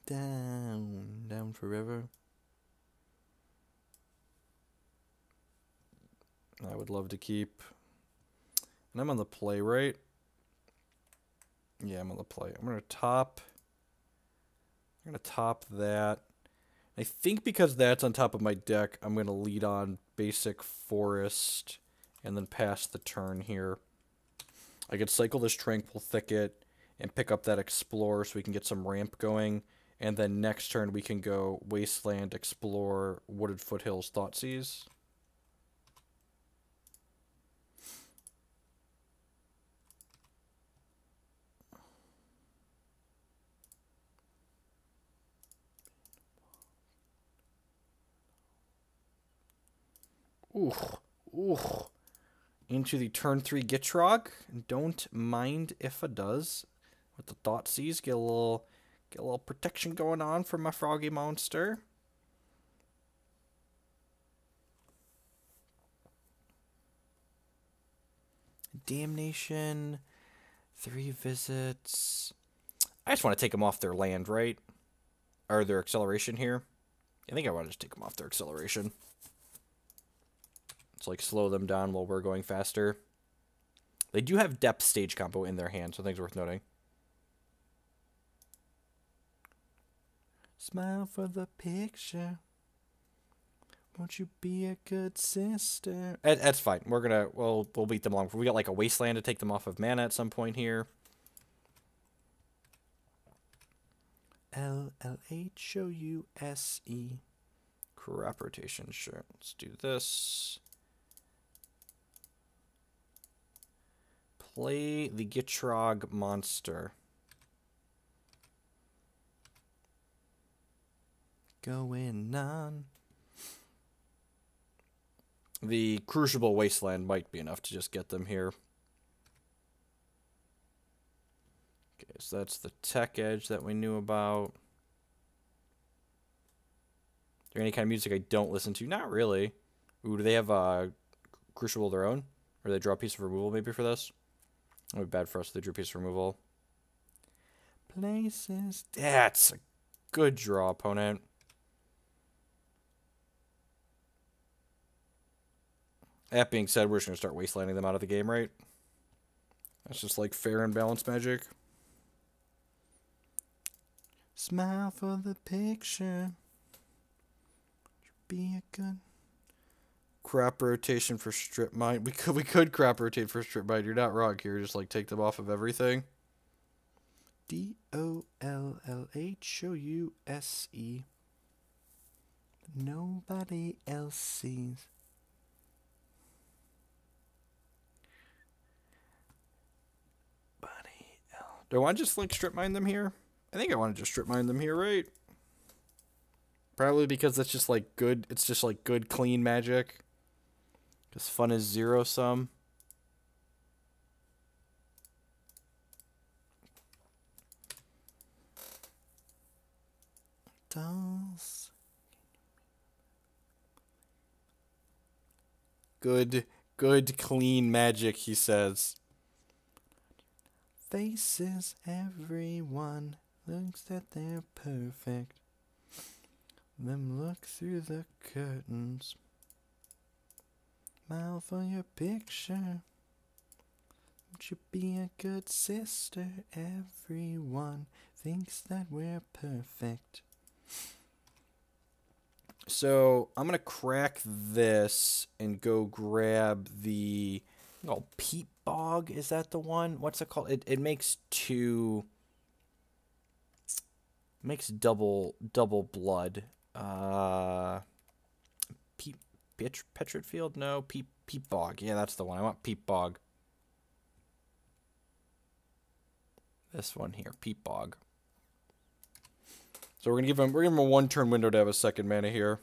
Down forever. I would love to keep. And I'm on the play, right? Yeah, I'm on the play. I'm gonna top that. I think because that's on top of my deck, I'm gonna lead on basic forest and then pass the turn here. I could cycle this Tranquil Thicket and pick up that Explore so we can get some ramp going. And then next turn we can go Wasteland, Explore, Wooded Foothills, Thoughtseize. Ooh. Into the turn 3 Gitrog. Don't mind if it does. With the Thoughtseize, get a little protection going on from my froggy monster. Damnation. 3 visits. I just want to take them off their land, right? Or their acceleration here. I think I want to just take them off their acceleration. It's like slow them down while we're going faster. They do have depth stage combo in their hand, so things worth noting. Smile for the picture. Won't you be a good sister? That's fine. We'll beat them along. We got like a wasteland to take them off of mana at some point here. LLHOUSE. Crop rotation, sure. Let's do this. Play the Gitrog monster. Going on. The Crucible Wasteland might be enough to just get them here. Okay, so that's the tech edge that we knew about. Is there any kind of music I don't listen to? Not really. Ooh, do they have a Crucible of their own? Or do they draw a piece of removal maybe for this? That would be bad for us if they drew a piece of removal. Places. That's a good draw, opponent. That being said, we're just going to start wastelanding them out of the game, right? That's just like fair and balanced Magic. Smile for the picture. Be a good... Crop rotation for Strip Mine. We could crop rotate for Strip Mine. You're not wrong here. Just like take them off of everything. DOLLHOUSE. Nobody else sees. Do I want to just like strip mine them here? I think I want to just strip mine them here, right? Probably because that's just like good. It's just like good, clean Magic. Because fun is zero sum. Dolls. Good, clean Magic, he says. Faces, everyone looks that they're perfect. Them look through the curtains. Smile for your picture. Won't you be a good sister? Everyone thinks that we're perfect. So I'm going to crack this and go grab the Peat Bog. Is that the one? What's it called? It makes two... Makes double blood. Petrid Field? No, Peat Bog. Yeah, that's the one. I want Peat Bog. This one here, Peat Bog. So we're gonna give him a 1-turn window to have a second mana here.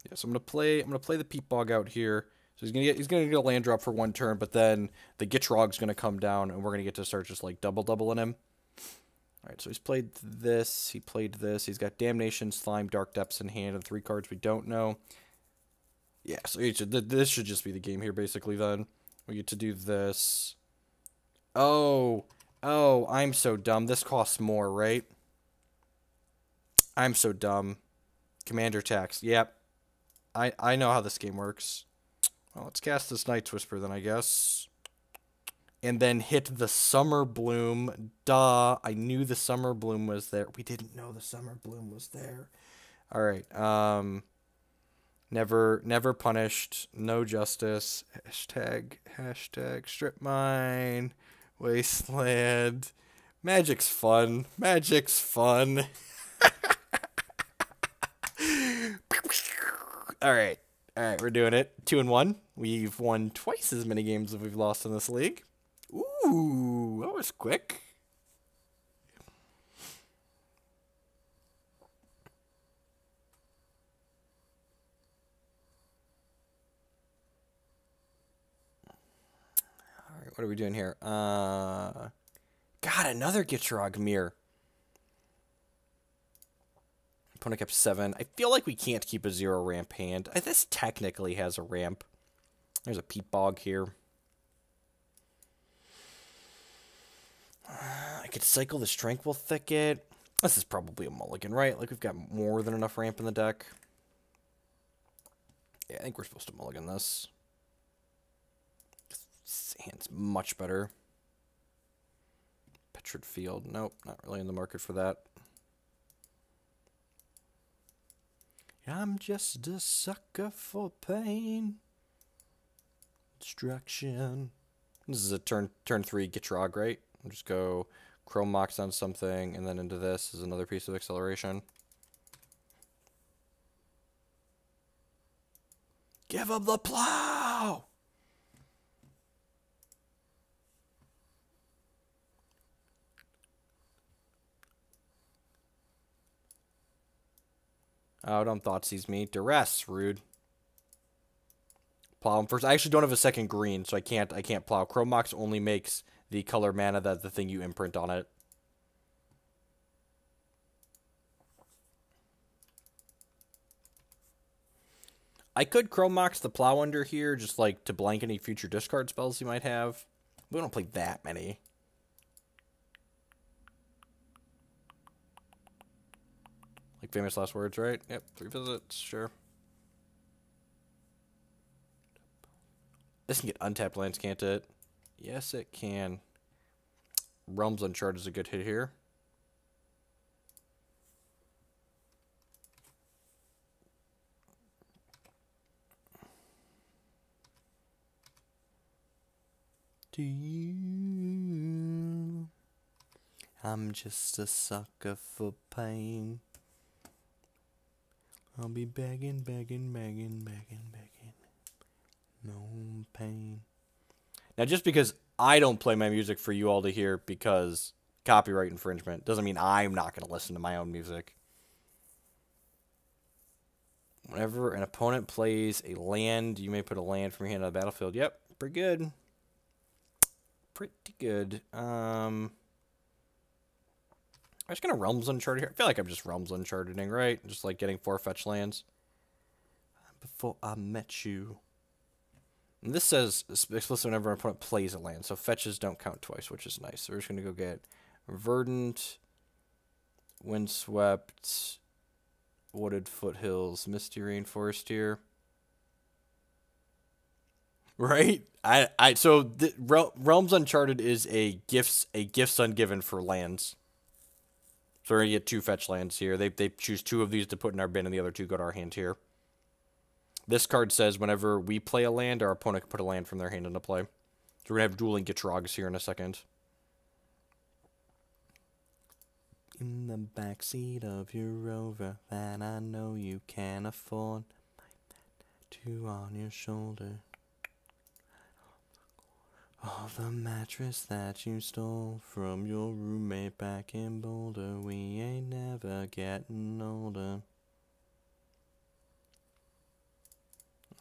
Yeah, so I'm gonna play the Peat Bog out here. So he's gonna get a land drop for 1 turn, but then the Gitrog's gonna come down, and we're gonna get to start just like doubling him. All right, so he's played this. He played this. He's got Damnation, Slime, Dark Depths in hand, and 3 cards we don't know. Yeah, so this should just be the game here, basically. Then we get to do this. Oh, I'm so dumb. This costs more, right? I'm so dumb. Commander tax. Yep. I know how this game works. Well, let's cast this Night's Whisper then, I guess. And then hit the Summer Bloom. Duh. I knew the Summer Bloom was there. We didn't know the Summer Bloom was there. All right. Never punished. No justice. Hashtag strip mine. Wasteland. Magic's fun. Magic's fun. All right, we're doing it. 2-1. We've won twice as many games as we've lost in this league. Ooh, that was quick. All right, what are we doing here? God, another Gitrog Mirror. Opponent kept 7. I feel like we can't keep a 0 ramp hand. This technically has a ramp. There's a Peat Bog here. I could cycle this Tranquil Thicket. This is probably a mulligan, right? Like, we've got more than enough ramp in the deck. Yeah, I think we're supposed to mulligan this. This hand's much better. Petrid Field. Nope, not really in the market for that. I'm just a sucker for pain. Destruction. This is a turn 3 Gitrog, right? I'll just go Chrome Mox on something, and then into this is another piece of acceleration. Give him the plow! Oh, don't Thoughtseize me. Duress, rude. Plow him first. I actually don't have a second green, so I can't plow. Chrome Mox only makes the color mana that the thing you imprint on it. I could Chrome Mox the plow under here, just like to blank any future discard spells you might have. We don't play that many. Like Famous Last Words, right? Yep, 3 visits, sure. This can get untapped lands, can't it? Yes, it can. Realms Uncharted is a good hit here. Do you? I'm just a sucker for pain. I'll be begging. No pain. Now, just because I don't play my music for you all to hear because copyright infringement doesn't mean I'm not going to listen to my own music. Whenever an opponent plays a land, you may put a land from your hand on the battlefield. Yep, pretty good. Pretty good. I'm just going to Realms Uncharted here. I feel like I'm just Realms Uncharteding, right? Just like getting 4 fetch lands. Before I met you. And this says explicitly whenever an opponent plays a land, so fetches don't count twice, which is nice. So we're just going to go get Verdant, Windswept, Wooded Foothills, Misty Rainforest here. Right? So the Realms Uncharted is a gifts ungiven for lands. So we're gonna get 2 fetch lands here. They choose 2 of these to put in our bin, and the other 2 go to our hand here. This card says whenever we play a land, our opponent can put a land from their hand into play. So we're gonna have dueling Gitrogs here in a second. In the backseat of your Rover that I know you can afford, two on your shoulder. Of the mattress that you stole from your roommate back in Boulder, we ain't never getting older.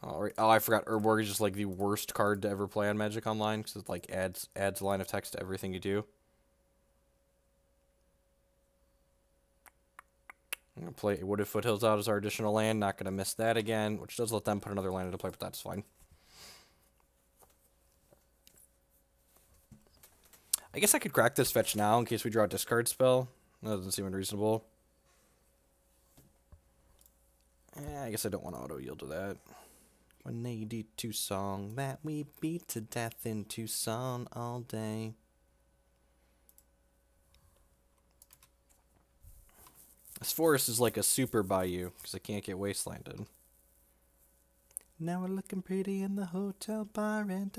Alright. Oh, I forgot. Urborg is just like the worst card to ever play on Magic Online because it like adds a line of text to everything you do. I'm gonna play Wooded Foothills out as our additional land. Not gonna miss that again, which does let them put another land into play, but that's fine. I guess I could crack this fetch now in case we draw a discard spell. That doesn't seem unreasonable. I guess I don't want to auto-yield to that. 182 song that we beat to death in Tucson all day. This forest is like a super Bayou because I can't get wastelanded. Now we're looking pretty in the hotel bar and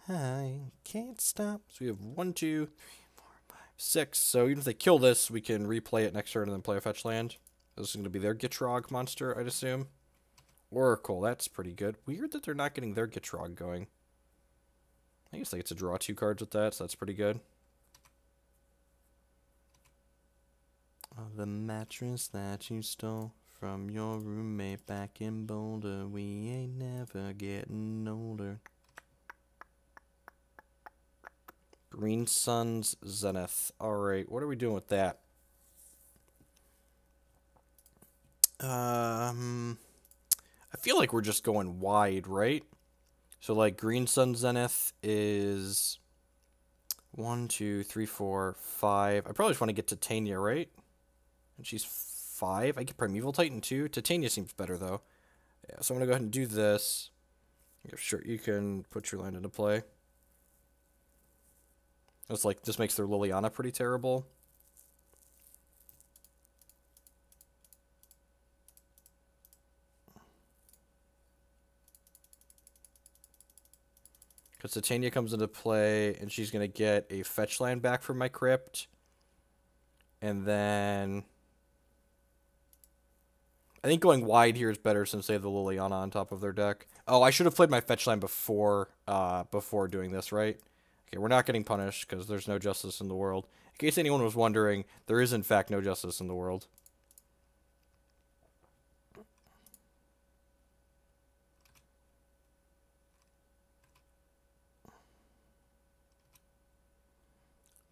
I can't stop. So we have 1, 2, 3, 4, 5, 6. So even if they kill this, we can replay it next turn and then play a fetch land. This is going to be their Gitrog monster, I'd assume. Oracle, that's pretty good. Weird that they're not getting their Gitrog going. I guess they get to draw 2 cards with that, so that's pretty good. Oh, the mattress that you stole from your roommate back in Boulder, we ain't never getting older. Green Sun's Zenith. Alright, what are we doing with that? I feel like we're just going wide, right? So, like, Green Sun Zenith is 1, 2, 3, 4, 5. I probably just want to get Titania, right? And she's 5. I get Primeval Titan too. Titania seems better, though. Yeah, so I'm going to go ahead and do this. Yeah, sure, you can put your land into play. It's like, this makes their Liliana pretty terrible. Because Titania comes into play, and she's going to get a fetch land back from my crypt. And then I think going wide here is better since they have the Liliana on top of their deck. Oh, I should have played my fetch land before doing this, right? Okay, we're not getting punished because there's no justice in the world. In case anyone was wondering, there is in fact no justice in the world.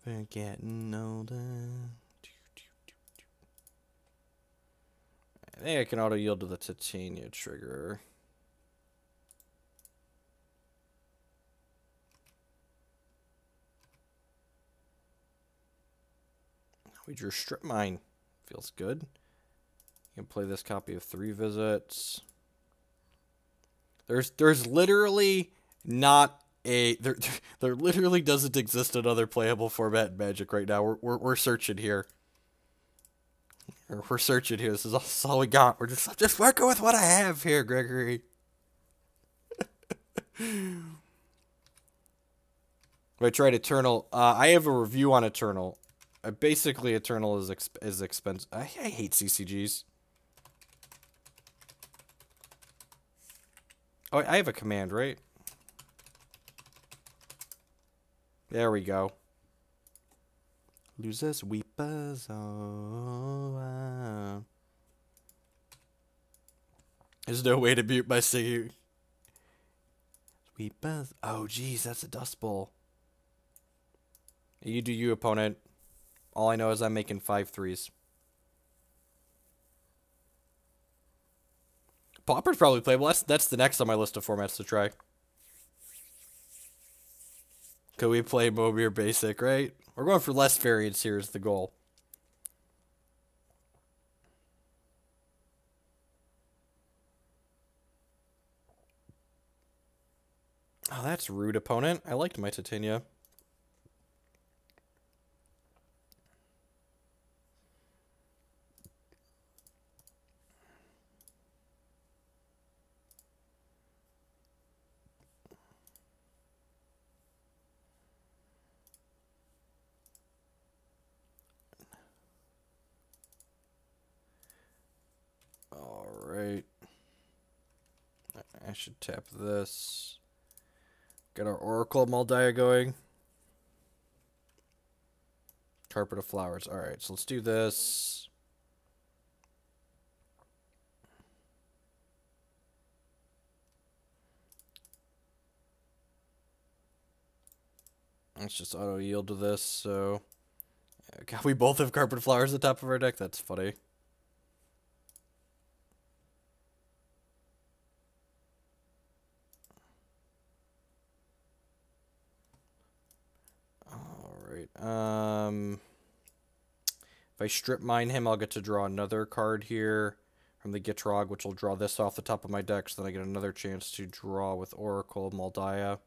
We're getting older. I think I can auto-yield to the Titania trigger. We drew Strip Mine. Feels good. You can play this copy of 3 Visits. There's literally not a... There literally doesn't exist another playable format in Magic right now. We're searching here. We're searching here. This is all we got. We're just working with what I have here, Gregory. I tried Eternal. I have a review on Eternal. Basically, Eternal is expensive. I hate CCGs. Oh, I have a command, right? There we go. Loses weepers, oh. There's no way to mute my singing. Weepers. Oh, geez, that's a Dust Bowl. You do you, opponent. All I know is I'm making 5 3s. Pauper's probably playable. That's the next on my list of formats to try. Could we play Momir Basic, right? We're going for less variance here is the goal. Oh, that's rude, opponent. I liked my Titania. Alright. I should tap this. Got our Oracle of Maldia going. Carpet of Flowers. Alright, so let's do this. Let's just auto yield to this, so. God, we both have Carpet of Flowers at the top of our deck. That's funny. If I strip mine him, I'll get to draw another card here from the Gitrog, which will draw this off the top of my deck, so then I get another chance to draw with Oracle of Maldia.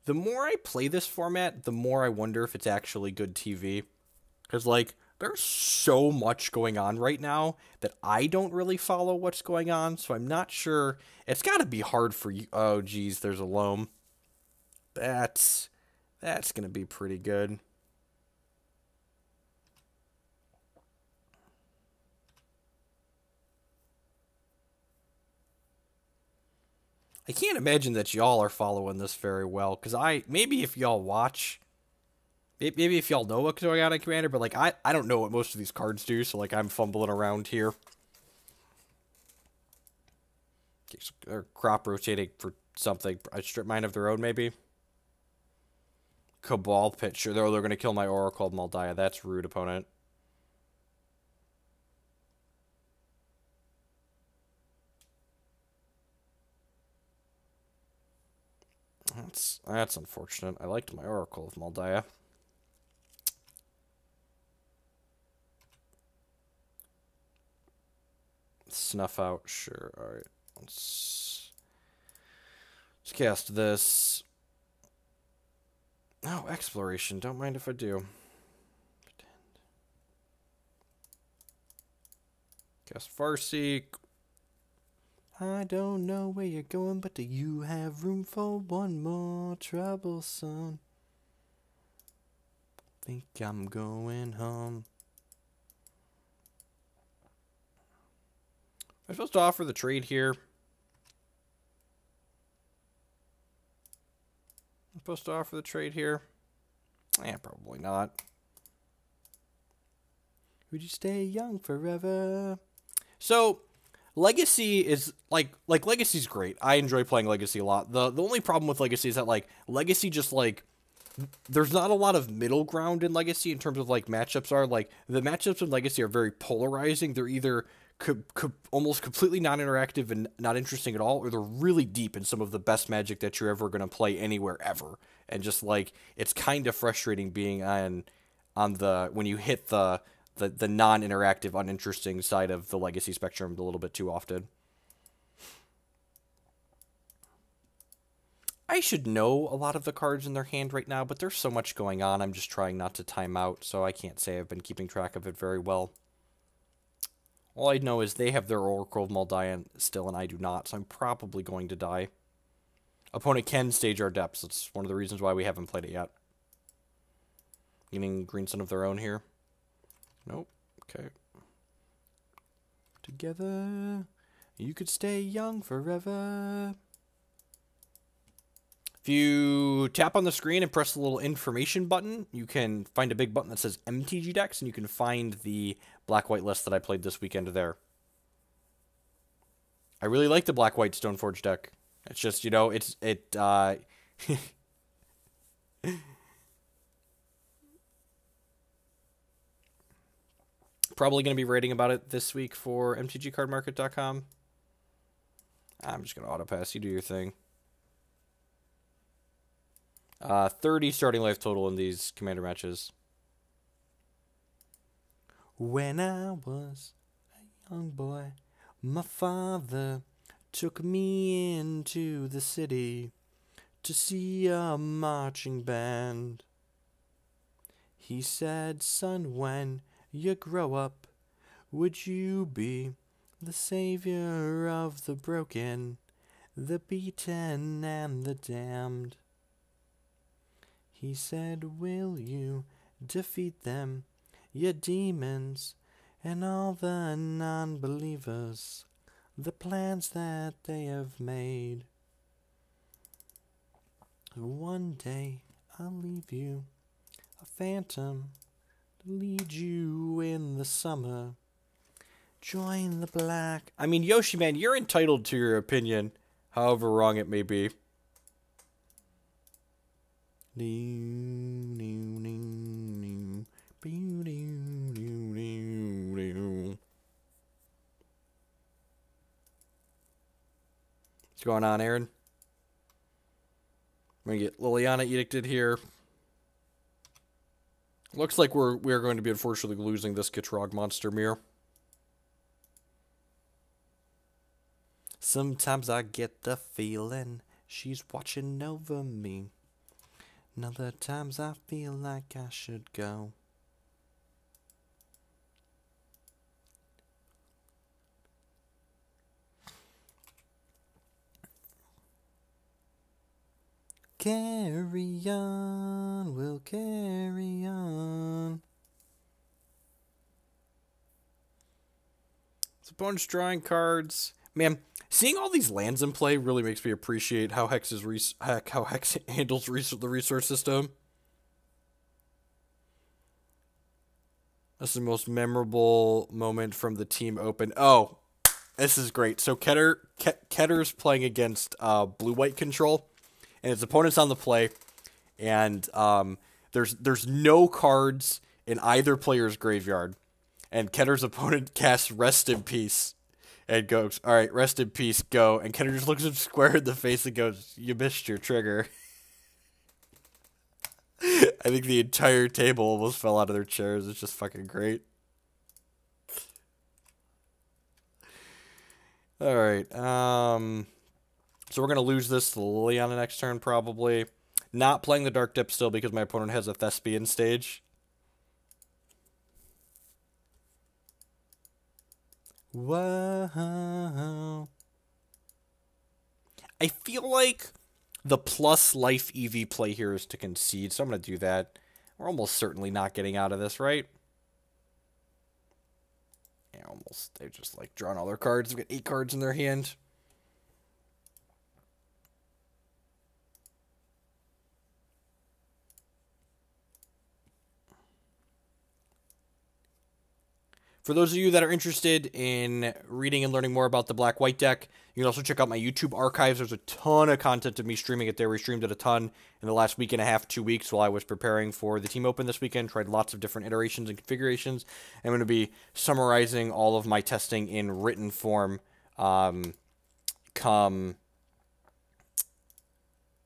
The more I play this format, the more I wonder if it's actually good TV. Because, like, there's so much going on right now that I don't really follow what's going on, so I'm not sure. It's got to be hard for you. Oh, geez, there's a loam. That's going to be pretty good. I can't imagine that y'all are following this very well, because maybe if y'all watch, maybe if y'all know what's going on in Commander, but, like, I don't know what most of these cards do, so, like, I'm fumbling around here. Okay, so they're crop rotating for something. I strip mine of their own, maybe? Cabal Pit, sure, they're going to kill my Oracle of Maldia. That's rude, opponent. That's unfortunate. I liked my Oracle of Maldia. Snuff out, sure. Alright. Let's cast this. Oh, Exploration. Don't mind if I do. Cast Farseek. I don't know where you're going, but do you have room for one more troublesome? Think I'm going home. Am I supposed to offer the trade here? I'm supposed to offer the trade here? Probably not. Would you stay young forever? So, Legacy is, Legacy's great. I enjoy playing Legacy a lot. The only problem with Legacy is that, Legacy just, there's not a lot of middle ground in Legacy in terms of, matchups are. The matchups in Legacy are very polarizing. They're either almost completely non-interactive and not interesting at all, or they're really deep in some of the best Magic that you're ever going to play anywhere ever. And just, it's kind of frustrating being on when you hit the non-interactive, uninteresting side of the Legacy spectrum a little bit too often. I should know a lot of the cards in their hand right now, but there's so much going on, I'm just trying not to time out, so I can't say I've been keeping track of it very well. All I know is they have their Oracle of Maldia still, and I do not, so I'm probably going to die. Opponent can stage our depths. That's one of the reasons why we haven't played it yet. Getting Green Sun of their own here. Nope. Okay. Together, you could stay young forever. If you tap on the screen and press the little information button, you can find a big button that says MTG decks, and you can find the black-white list that I played this weekend there. I really like the black-white Stoneforge deck. It's just, probably going to be writing about it this week for mtgcardmarket.com. I'm just going to auto-pass. You do your thing. 30 starting life total in these Commander matches. When I was Young boy, my father took me into the city to see a marching band. He said, son, when you grow up, would you be the savior of the broken, the beaten, and the damned? He said, will you defeat them, your demons, and all the non-believers, the plans that they have made? One day I'll leave you, a phantom, to lead you in the summer. Join the black... I mean, Yoshi, man, you're entitled to your opinion, however wrong it may be. What's going on, Aaron? We're going to get Liliana edicted here. Looks like we're going to be unfortunately losing this Gitrog monster mirror. Sometimes I get the feeling she's watching over me. And other times I feel like I should go. Carry on, we'll carry on. So opponent's drawing cards. Man, seeing all these lands in play really makes me appreciate how Hex handles the resource system. That's the most memorable moment from the team open. Oh, this is great. So Ketter's playing against blue-white control, and his opponent's on the play, and there's no cards in either player's graveyard, and Ketter's opponent casts Rest in Peace. And goes, all right, rest in peace, go. And Kenner just looks him square in the face and goes, you missed your trigger. I think the entire table almost fell out of their chairs. It's just fucking great. All right. So we're going to lose this to Liliana next turn, probably. Not playing the Dark Dip still because my opponent has a Thespian stage. Whoa. I feel like the plus life EV play here is to concede, so I'm going to do that. We're almost certainly not getting out of this, right? Yeah, almost. They've just, like, drawn all their cards. They've got 8 cards in their hand. For those of you that are interested in reading and learning more about the Black-White deck, you can also check out my YouTube archives. There's a ton of content of me streaming it there. We streamed it a ton in the last week and a half, 2 weeks, while I was preparing for the Team Open this weekend. Tried lots of different iterations and configurations. I'm going to be summarizing all of my testing in written form come...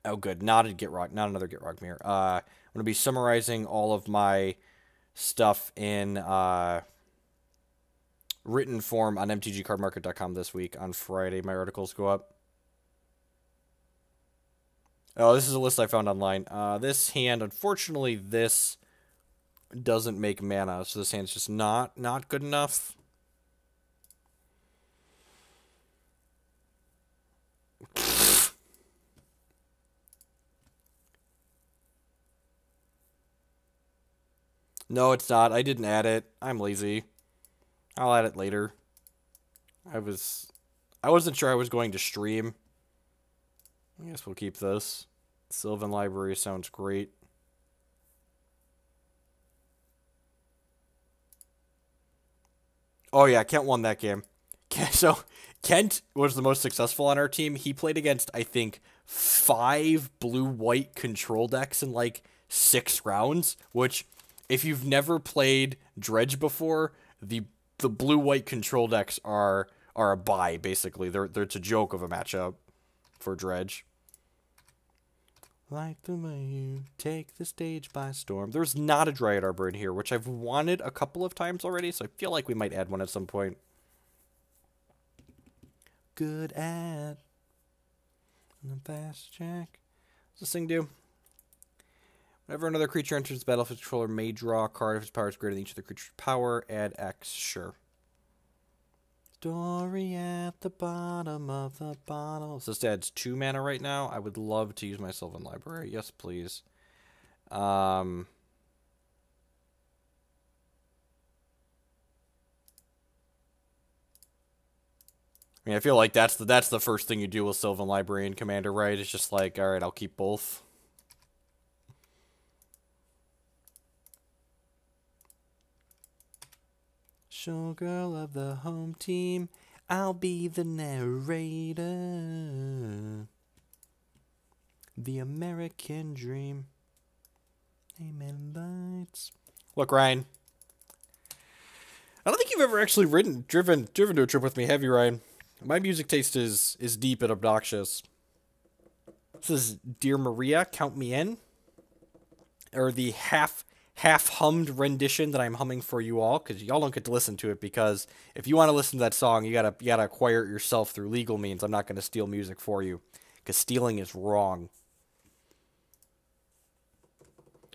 Oh, good. Not another Gitrog mirror. I'm going to be summarizing all of my stuff in... written form on mtgcardmarket.com this week. On Friday, my articles go up. Oh, this is a list I found online. This hand, unfortunately, this doesn't make mana, so this hand's just not good enough. No, it's not. I didn't add it. I'm lazy. I'll add it later. I wasn't sure I was going to stream. I guess we'll keep this. Sylvan Library sounds great. Oh yeah, Kent won that game. So Kent was the most successful on our team. He played against, I think, 5 blue-white control decks in like 6 rounds, which if you've never played Dredge before, the blue-white control decks are a buy, basically. It's a joke of a matchup for Dredge. Like the Bayou, take the stage by storm. There's not a Dryad Arbor in here, which I've wanted a couple of times already, so I feel like we might add one at some point. good at. And the fast check. What's this thing do? Whenever another creature enters the battlefield, its controller may draw a card if its power is greater than each of the creature's power. Add X. Sure. Story at the bottom of the bottle. So this adds 2 mana right now. I would love to use my Sylvan Library. Yes, please. I mean, I feel like that's the first thing you do with Sylvan Library and Commander, right? It's just like, all right, I'll keep both. Showgirl of the home team, I'll be the narrator. The American dream. Amen lights. Look, Ryan. I don't think you've ever actually driven to a trip with me, have you, Ryan? My music taste is deep and obnoxious. This is Dear Maria, Count Me In. Or the half-hummed rendition that I'm humming for you all, because y'all don't get to listen to it, because if you want to listen to that song, you gotta acquire it yourself through legal means. I'm not going to steal music for you, because stealing is wrong.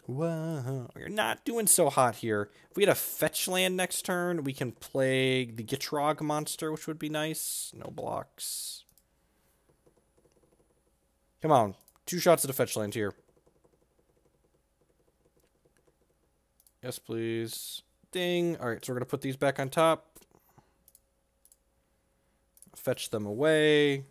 Whoa, you're not doing so hot here. If we had a fetch land next turn, we can play the Gitrog monster, which would be nice. No blocks. Come on, 2 shots at a fetch land here. Yes, please. Ding. All right, so we're going to put these back on top. Fetch them away.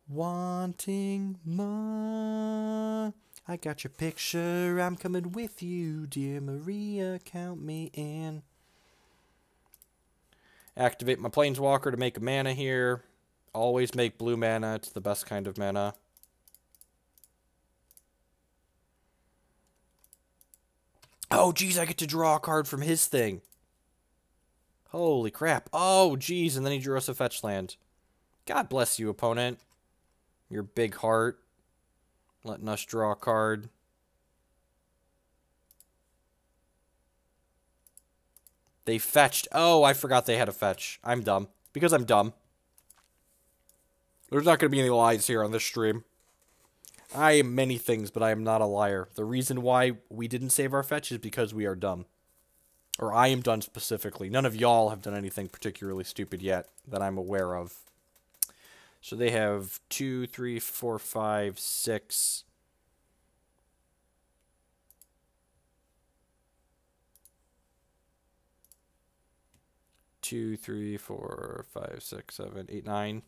Wanting more. I got your picture. I'm coming with you, dear Maria. Count me in. Activate my Planeswalker to make a mana here. Always make blue mana. It's the best kind of mana. Oh, geez, I get to draw a card from his thing. Holy crap. Oh, geez, and then he drew us a fetch land. God bless you, opponent. Your big heart. Letting us draw a card. They fetched. Oh, I forgot they had a fetch. I'm dumb. Because I'm dumb. There's not going to be any lies here on this stream. I am many things, but I am not a liar. The reason why we didn't save our fetch is because we are dumb. Or I am done specifically. None of y'all have done anything particularly stupid yet that I'm aware of. So they have 2, 3, 4, 5, 6. Two, 3, 4, 5, 6, 7, 8, 9.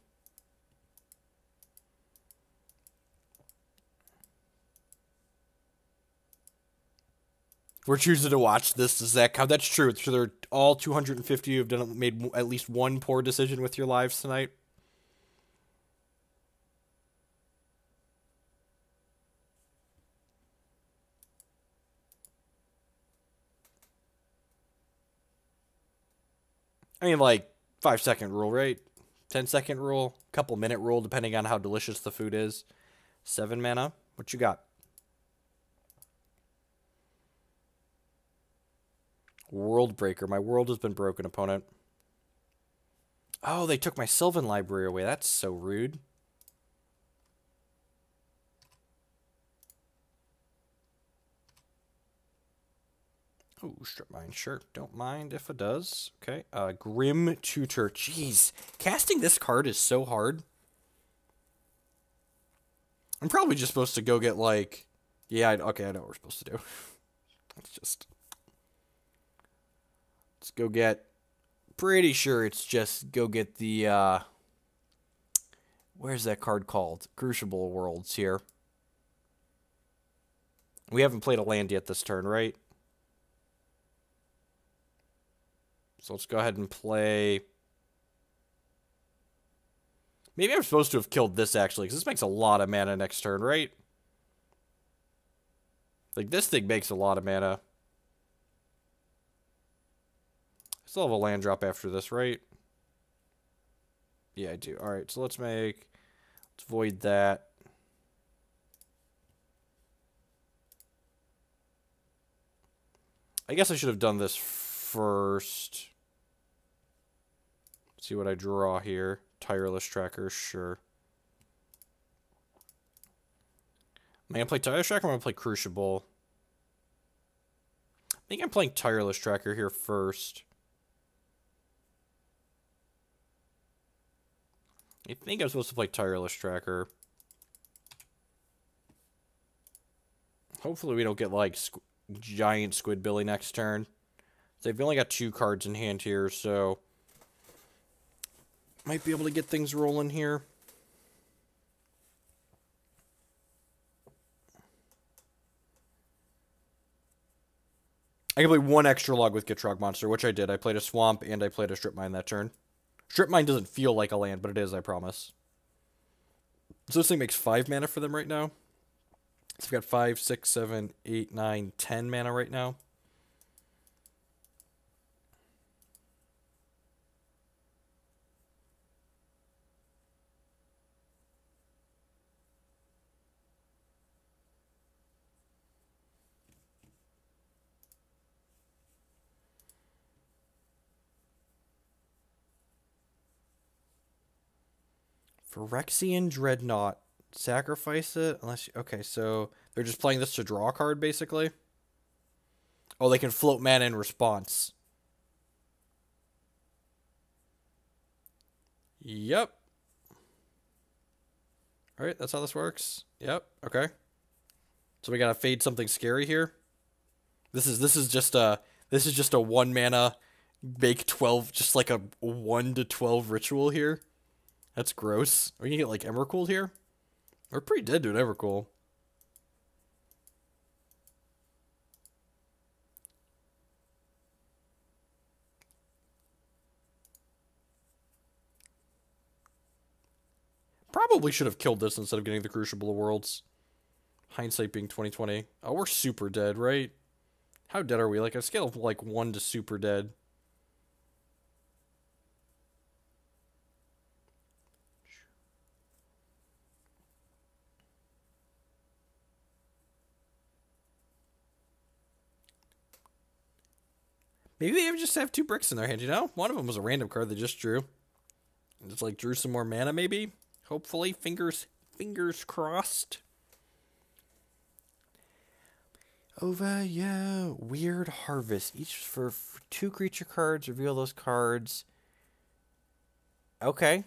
We're choosing to watch this. Does that count? That's true. So they're all 250 who have made at least one poor decision with your lives tonight. I mean, like, 5-second rule, right? 10-second rule, couple-minute rule, depending on how delicious the food is. 7 mana. What you got? World Breaker. My world has been broken, opponent. Oh, they took my Sylvan Library away. That's so rude. Oh, strip mine. Sure. Don't mind if it does. Okay. Grim Tutor. Jeez. Casting this card is so hard. I'm probably just supposed to go get, like... Yeah, okay, I know what we're supposed to do. Let's go get... Pretty sure it's just go get the, where's that card called? Crucible of Worlds here. We haven't played a land yet this turn, right? So let's go ahead and play... Maybe I'm supposed to have killed this, actually, because this makes a lot of mana next turn, right? Like, this thing makes a lot of mana. I still have a land drop after this, right? Yeah, I do. Alright, so let's void that. I guess I should have done this first. See what I draw here. Tireless Tracker, sure. Am I going to play Tireless Tracker or am I going to play Crucible? I think I'm playing Tireless Tracker here first. I think I'm supposed to play Tireless Tracker. Hopefully we don't get, like, giant Squidbilly next turn. They've only got 2 cards in hand here, so... might be able to get things rolling here. I can play 1 extra log with Gitrog Monster, which I did. I played a Swamp and I played a Strip Mine that turn. Strip Mine doesn't feel like a land, but it is, I promise. So this thing makes 5 mana for them right now. So we've got 5, 6, 7, 8, 9, 10 mana right now. Phyrexian Dreadnought. Sacrifice it? Unless you, okay, so they're just playing this to draw a card, basically? Oh, they can float mana in response. Yep. Alright, that's how this works. Yep, okay. So we gotta fade something scary here. This is just a 1 mana make 12, just like a 1 to 12 ritual here. That's gross. Are you gonna get like Emrakul here? We're pretty dead to an Emrakul. Probably should have killed this instead of getting the Crucible of Worlds. Hindsight being 2020. Oh, we're super dead, right? How dead are we? Like a scale of like 1 to super dead. Maybe they just have 2 bricks in their hand, you know? One of them was a random card they just drew. Just like drew some more mana, maybe? Hopefully. Fingers crossed. Over, yeah. Weird Harvest. Each for 2 creature cards. Reveal those cards. Okay.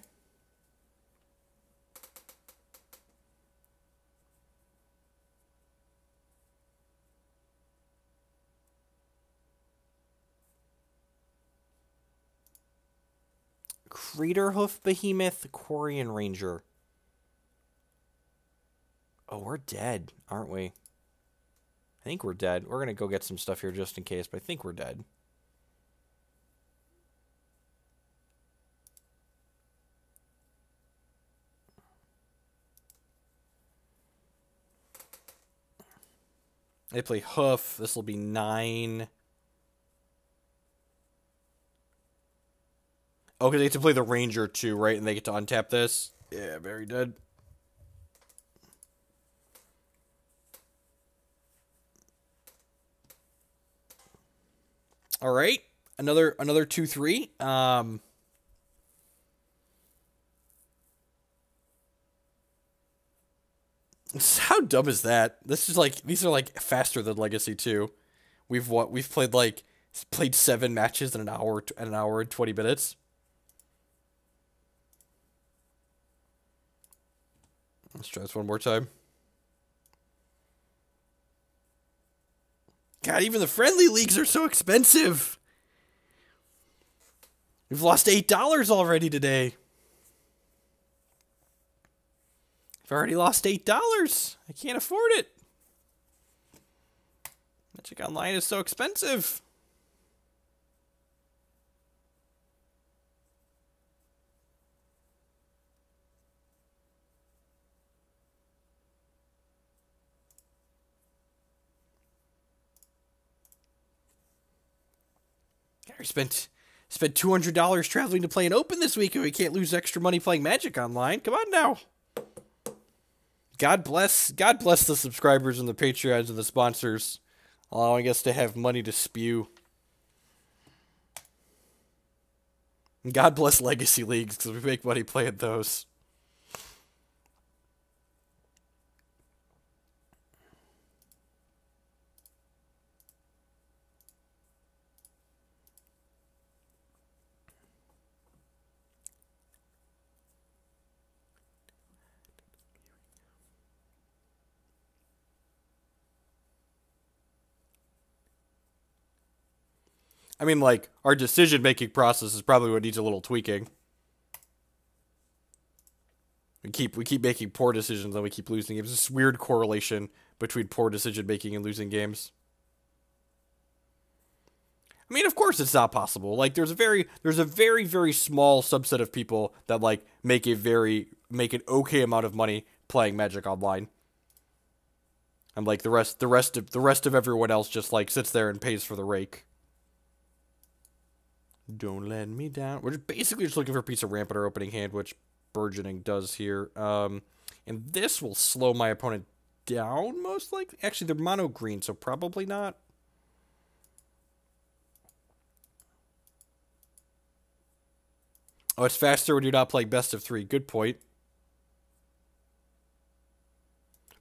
Craterhoof Behemoth, Quarian Ranger. Oh, we're dead, aren't we? I think we're dead. We're going to go get some stuff here just in case, but I think we're dead. They play Hoof. This will be 9. Oh, because they get to play the Ranger too, right? And they get to untap this. Yeah, very dead. All right, another 2/3. How dumb is that? This is like, these are like faster than Legacy 2. We've played 7 matches in an hour and 20 minutes. Let's try this one more time. God, even the friendly leagues are so expensive. We've lost $8 already today. I've already lost $8. I can't afford it. Magic Online is so expensive. I spent $200 traveling to play an Open this week, and we can't lose extra money playing Magic Online. Come on now. God bless the subscribers and the Patreons and the sponsors, allowing us to have money to spew. God bless Legacy Leagues, because we make money playing those. I mean, like, our decision-making process is probably what needs a little tweaking. We keep making poor decisions and we keep losing games. This weird correlation between poor decision-making and losing games. I mean, of course it's not possible. Like, there's a very, very small subset of people that, like, make an okay amount of money playing Magic Online. And, like, the rest of everyone else just, like, sits there and pays for the rake. Don't let me down. We're basically just looking for a piece of ramp in our opening hand, which Burgeoning does here. And this will slow my opponent down, most likely. Actually, they're mono green, so probably not. Oh, it's faster when you're not playing best of 3. Good point.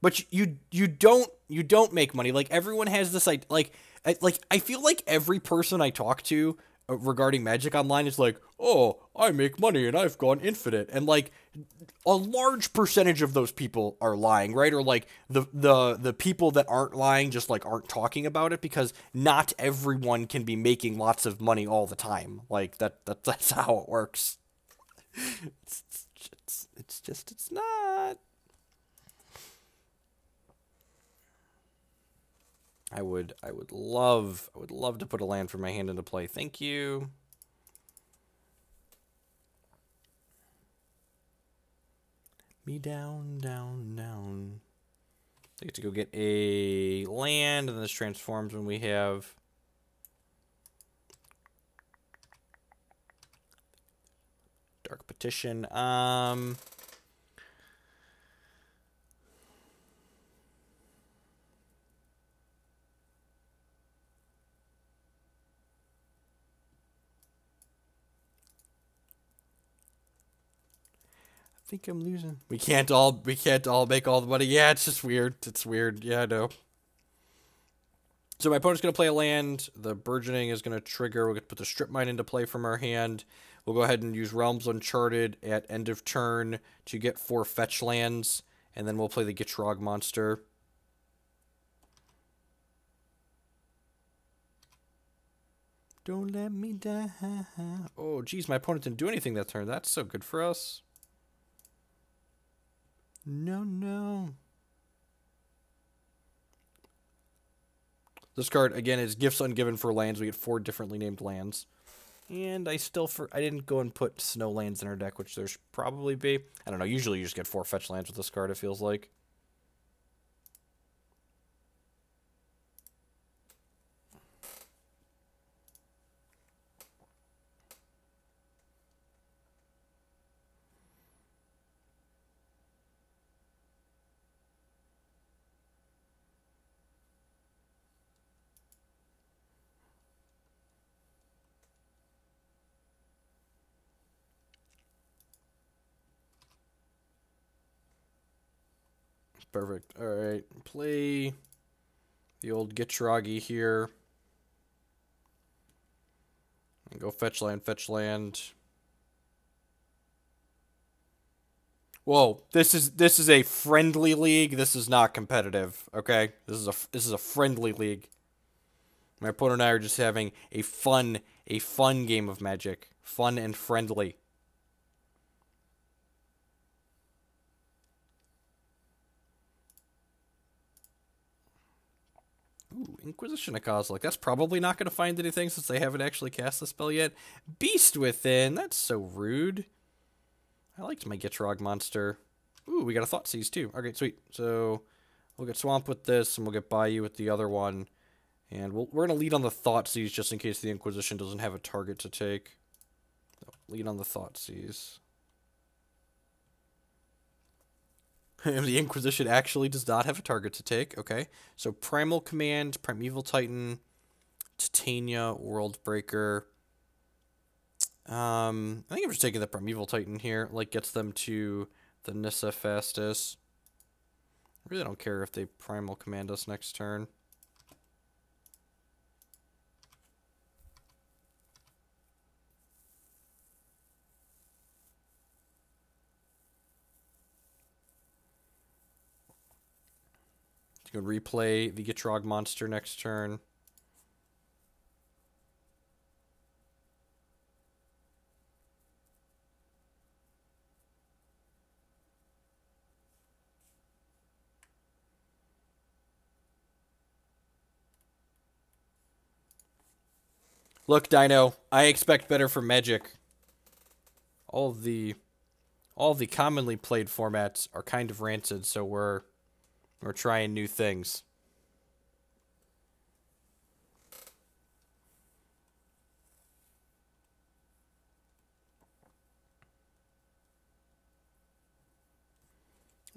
But you don't make money. Like, everyone has this, like I feel like every person I talk to regarding Magic Online is like, oh, I make money and I've gone infinite. And, like, a large percentage of those people are lying, right? Or, like, the people that aren't lying just, like, aren't talking about it, because not everyone can be making lots of money all the time. Like, that's how it works. It's not. I would love to put a land from my hand into play. Thank you. Me down. I get to go get a land, and this transforms when we have Dark Petition. I think I'm losing. We can't all make all the money. Yeah, it's just weird. It's weird. Yeah, I know. So my opponent's going to play a land. The Burgeoning is going to trigger. We're going to put the Strip Mine into play from our hand. We'll go ahead and use Realms Uncharted at end of turn to get 4 fetch lands. And then we'll play the Gitrog monster. Don't let me die. Oh, geez, my opponent didn't do anything that turn. That's so good for us. No. This card, again, is Gifts Ungiven for lands. We get 4 differently named lands. And I didn't go and put snow lands in our deck, which there should probably be. I don't know, usually you just get 4 fetch lands with this card, it feels like. Perfect. Alright, play the old Gitroggy here. And go fetch land. Whoa, this is a friendly league. This is not competitive, okay? This is a friendly league. My opponent and I are just having a fun game of Magic. Fun and friendly. Ooh, Inquisition of Kozilek. That's probably not going to find anything since they haven't actually cast the spell yet. Beast Within. That's so rude. I liked my Gitrog monster. Ooh, we got a Thoughtseize too. Okay, sweet. So we'll get Swamp with this, and we'll get Bayou with the other one. And we're going to lead on the Thoughtseize just in case the Inquisition doesn't have a target to take. So, lead on the Thoughtseize. The Inquisition actually does not have a target to take. Okay. So Primal Command, Primeval Titan, Titania, Worldbreaker. I think I'm just taking the Primeval Titan here. Like, gets them to the Nissa fastest. I really don't care if they Primal Command us next turn. You can replay the Gitrog monster next turn. Look, Dino, I expect better from Magic. All the commonly played formats are kind of rancid, so we're trying new things.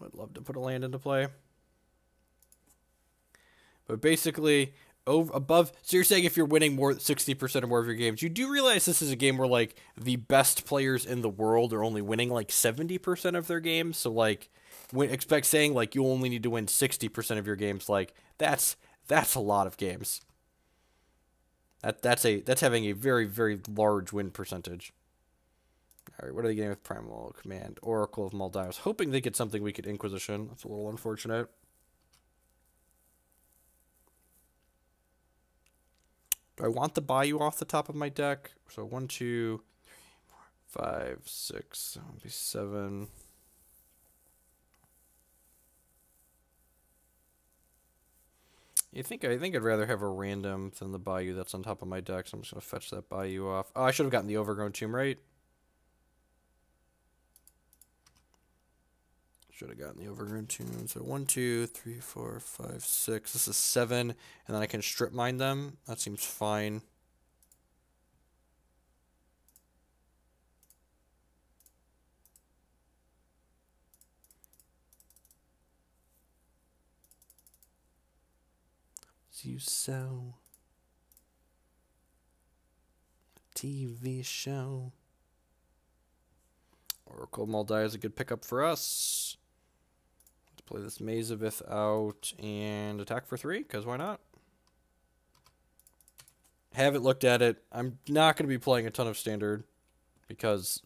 I'd love to put a land into play. But basically, above, so you're saying if you're winning more 60% or more of your games, you do realize this is a game where like the best players in the world are only winning like 70% of their games. So like, expect saying like you only need to win 60% of your games, like that's a lot of games. That's having a very, very large win percentage. All right, what are they getting with Primal Command? Oracle of Maldai. I was hoping they get something we could Inquisition. That's a little unfortunate. Do I want the Bayou off the top of my deck? So 1, 2, 3, 4, 5, 6, that would be 7. I think I'd rather have a random than the Bayou that's on top of my deck, so I'm just gonna fetch that Bayou off. Oh, I should have gotten the Overgrown Tomb, right? Should have gotten the Overgrown Tomb. So 1, 2, 3, 4, 5, 6. This is 7, and then I can strip mine them. That seems fine. Azusa. TV show. Oracle Maldai is a good pickup for us. Let's play this Maze of Ith out and attack for 3, because why not? Haven't looked at it. I'm not going to be playing a ton of Standard because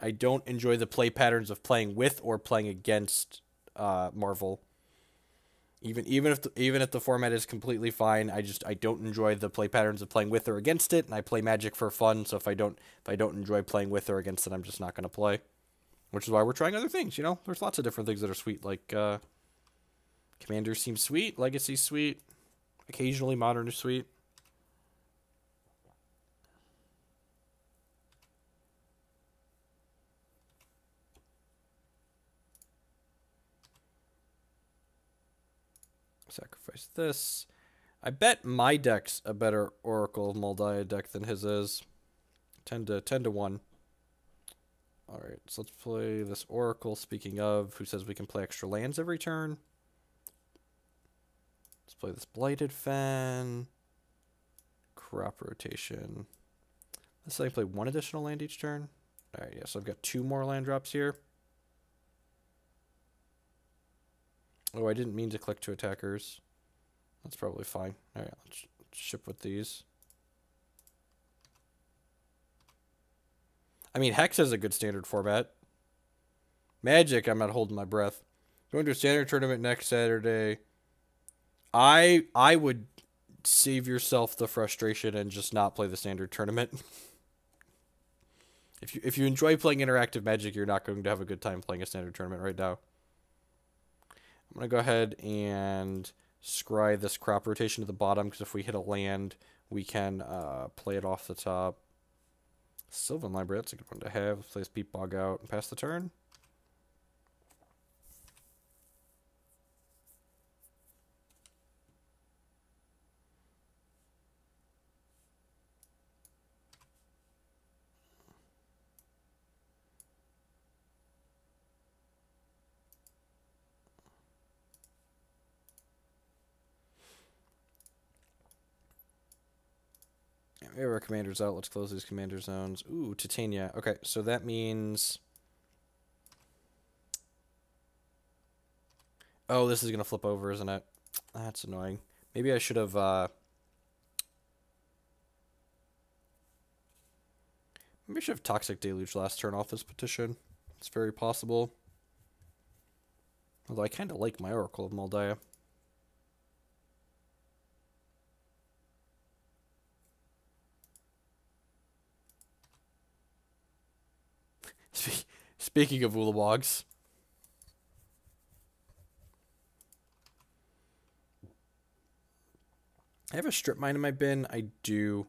I don't enjoy the play patterns of playing with or playing against Marvel. Even if the format is completely fine, I don't enjoy the play patterns of playing with or against it, and I play Magic for fun. So if I don't enjoy playing with or against it, I'm just not going to play. Which is why we're trying other things. You know, there's lots of different things that are sweet. Like Commander seems sweet, Legacy's sweet, occasionally Modern is sweet. Sacrifice this. I bet my deck's a better Oracle of Maldai deck than his is. 10 to 1. Alright, so let's play this Oracle, speaking of, who says we can play extra lands every turn. Let's play this Blighted Fen. Crop rotation. Let's say I play 1 additional land each turn. Alright, yeah, so I've got 2 more land drops here. Oh, I didn't mean to click to attackers. That's probably fine. Alright, let's ship with these. I mean, Hex is a good Standard format. Magic, I'm not holding my breath. Going to a Standard tournament next Saturday. I would save yourself the frustration and just not play the Standard tournament. If you enjoy playing interactive Magic, you're not going to have a good time playing a Standard tournament right now. I'm going to go ahead and scry this crop rotation to the bottom, because if we hit a land, we can play it off the top. Sylvan Library, that's a good one to have. Let's play this Peat Bog out and pass the turn. We have our commanders out. Let's close these commander zones. Ooh, Titania. Okay, so that means... Oh, this is going to flip over, isn't it? That's annoying. Maybe I should have... Maybe I should have Toxic Deluge last turn off this petition. It's very possible. Although I kind of like my Oracle of Moldiah. Speaking of Woolawogs. I have a strip mine in my bin. I do.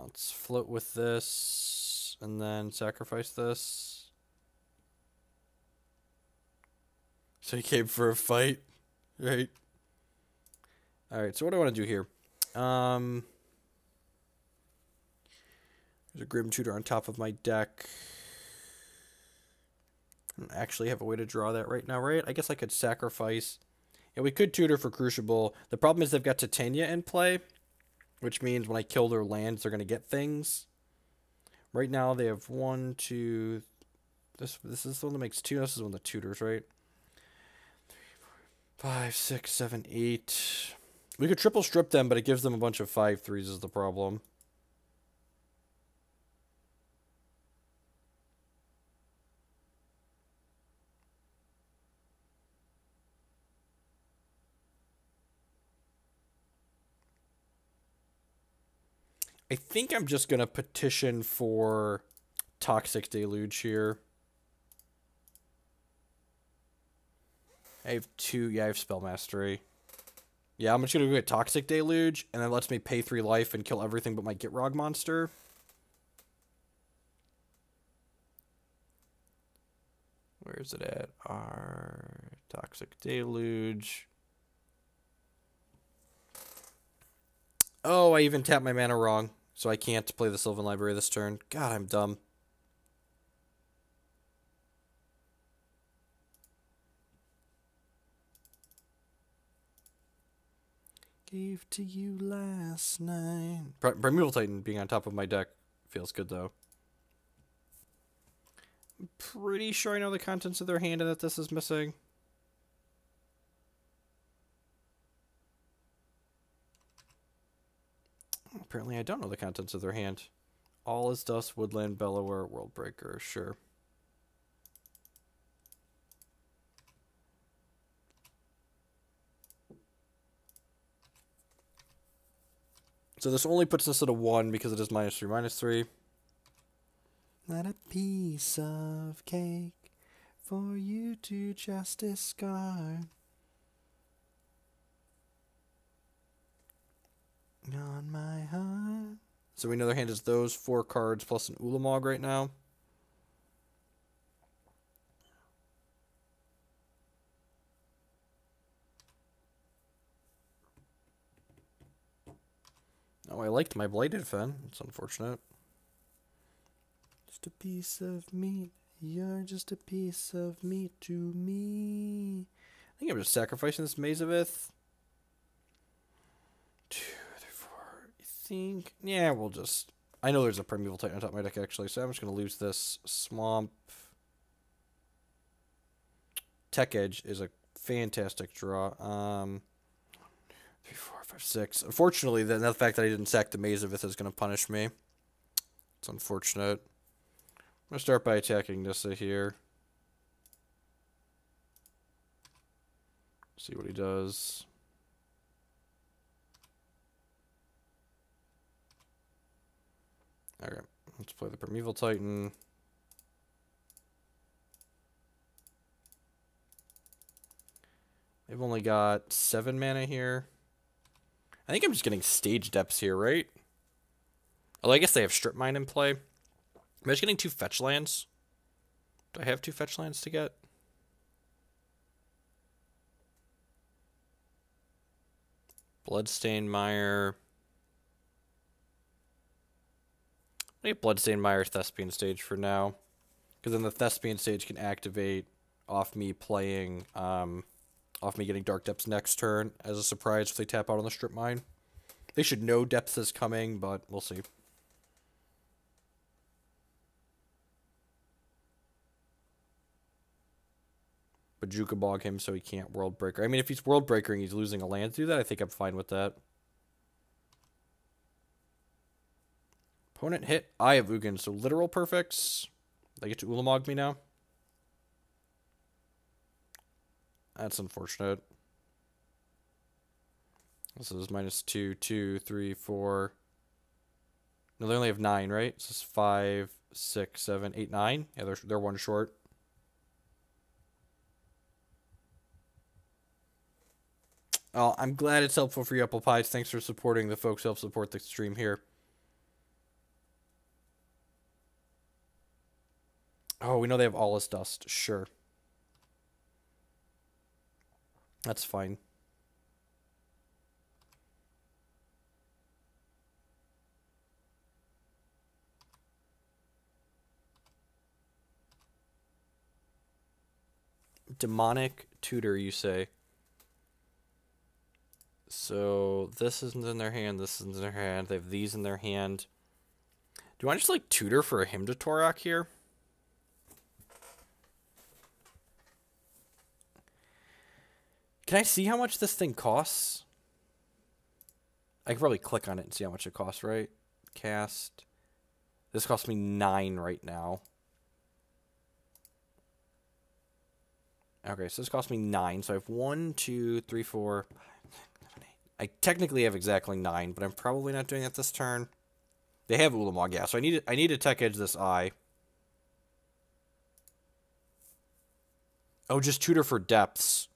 Let's float with this and then sacrifice this. So he came for a fight, right? All right. So what do I want to do here? There's a Grim Tutor on top of my deck. I don't actually have a way to draw that right now, right? I guess I could sacrifice. Yeah, we could tutor for Crucible. The problem is they've got Titania in play, which means when I kill their lands, they're going to get things. Right now, they have 1, 2... This is the one that makes 2. This is one of the tutors, right? 3, 4, 5, 6, 7, 8. We could triple strip them, but it gives them a bunch of 5/3s is the problem. I think I'm just going to petition for Toxic Deluge here. I have 2. Yeah, I have Spell Mastery. Yeah, I'm just going to go get Toxic Deluge, and then it lets me pay 3 life and kill everything but my Gitrog monster. Where is it at? Our Toxic Deluge. Oh, I even tapped my mana wrong, so I can't play the Sylvan Library this turn. God, I'm dumb. Gave to you last night. Primeval Titan being on top of my deck feels good, though. I'm pretty sure I know the contents of their hand and that this is missing. Apparently I don't know the contents of their hand. All is Dust, Woodland, Bellower, Worldbreaker, sure. So this only puts us at a 1 because it is -3/-3. Not a piece of cake for you to just discard. On my heart. So we know their hand is those 4 cards plus an Ulamog right now. Oh, I liked my Blighted Fen. It's unfortunate. Just a piece of meat. You're just a piece of meat to me. I think I'm just sacrificing this Maze of Ith. 2, 3, 4. I think. Yeah, we'll just. I know there's a Primeval Titan on top of my deck actually, so I'm just going to lose this. Swamp. Tech Edge is a fantastic draw. 3, 4, 5, 6. Unfortunately, the fact that I didn't sack the Maze of Ith is going to punish me. It's unfortunate. I'm going to start by attacking Nissa here. See what he does. Okay, let's play the Primeval Titan. They've only got 7 mana here. I think I'm just getting Stage Depths here, right? Although I guess they have Strip Mine in play. Am I just getting 2 fetch lands? Do I have 2 fetch lands to get? Bloodstained Mire. I get Bloodstained Mire Thespian Stage for now. Because then the Thespian stage can activate off me playing, off me getting Dark Depths next turn as a surprise if they tap out on the Strip Mine. They should know Depths is coming, but we'll see. Bojuka Bog him so he can't World Breaker. I mean, if he's World Breaker and he's losing a land to that, I think I'm fine with that. Opponent hit Eye of Ugin, so literal perfects. They get to Ulamog me now. That's unfortunate. This is -2, 2, 3, 4. No, they only have 9, right? This is 5, 6, 7, 8, 9. Yeah, they're one short. Oh, I'm glad it's helpful for you, Apple Pies. Thanks for supporting the folks who help support the stream here. Oh, we know they have Awless Dust. Sure. That's fine. Demonic Tutor, you say? So this isn't in their hand, this isn't in their hand. They have these in their hand. Do I just like tutor for a Hymn to Torok here? Can I see how much this thing costs? I can probably click on it and see how much it costs, right? Cast. This costs me 9 right now. Okay, so this costs me 9. So I have 1, 2, 3, 4... I technically have exactly 9, but I'm probably not doing it this turn. They have Ulamog, yeah. So I need to Tech Edge this Eye. Oh, just tutor for depths.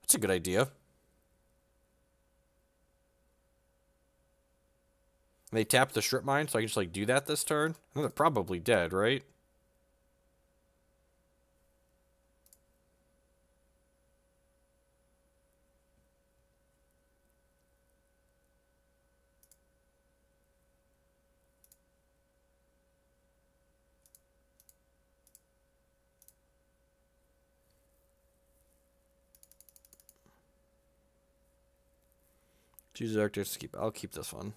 That's a good idea. And they tap the Strip Mine, so I can just like do that this turn. I think they're probably dead, right? Choose Arctic to keep. I'll keep this one.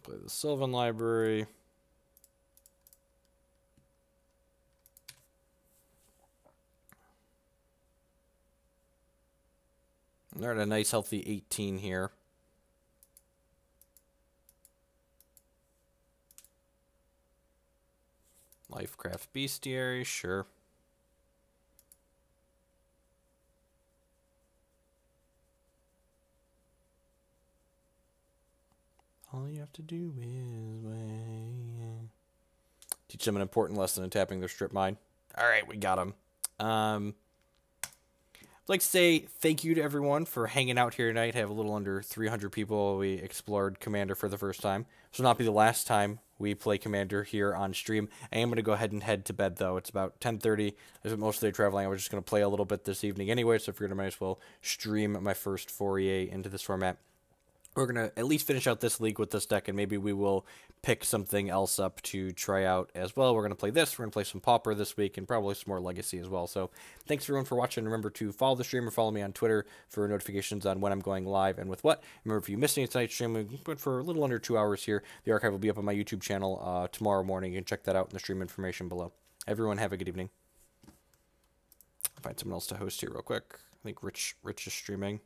Play the Sylvan Library. They're at a nice healthy 18 here. Lifecraft Bestiary, sure. All you have to do is wait. Teach them an important lesson in tapping their Strip Mine. All right, we got them. I'd like to say thank you to everyone for hanging out here tonight. Have a little under 300 people. We explored Commander for the first time. This will not be the last time we play Commander here on stream. I am going to go ahead and head to bed, though. It's about 10:30. There's most of the day traveling. I was just going to play a little bit this evening anyway, so I figured I might as well stream my first foray into this format. We're going to at least finish out this league with this deck, and maybe we will pick something else up to try out as well. We're going to play this. We're going to play some Pauper this week, and probably some more Legacy as well. So thanks, everyone, for watching. Remember to follow the stream or follow me on Twitter for notifications on when I'm going live and with what. Remember, if you missed any of tonight's stream, we went for a little under 2 hours here. The archive will be up on my YouTube channel tomorrow morning. You can check that out in the stream information below. Everyone, have a good evening. I'll find someone else to host here real quick. I think Rich is streaming.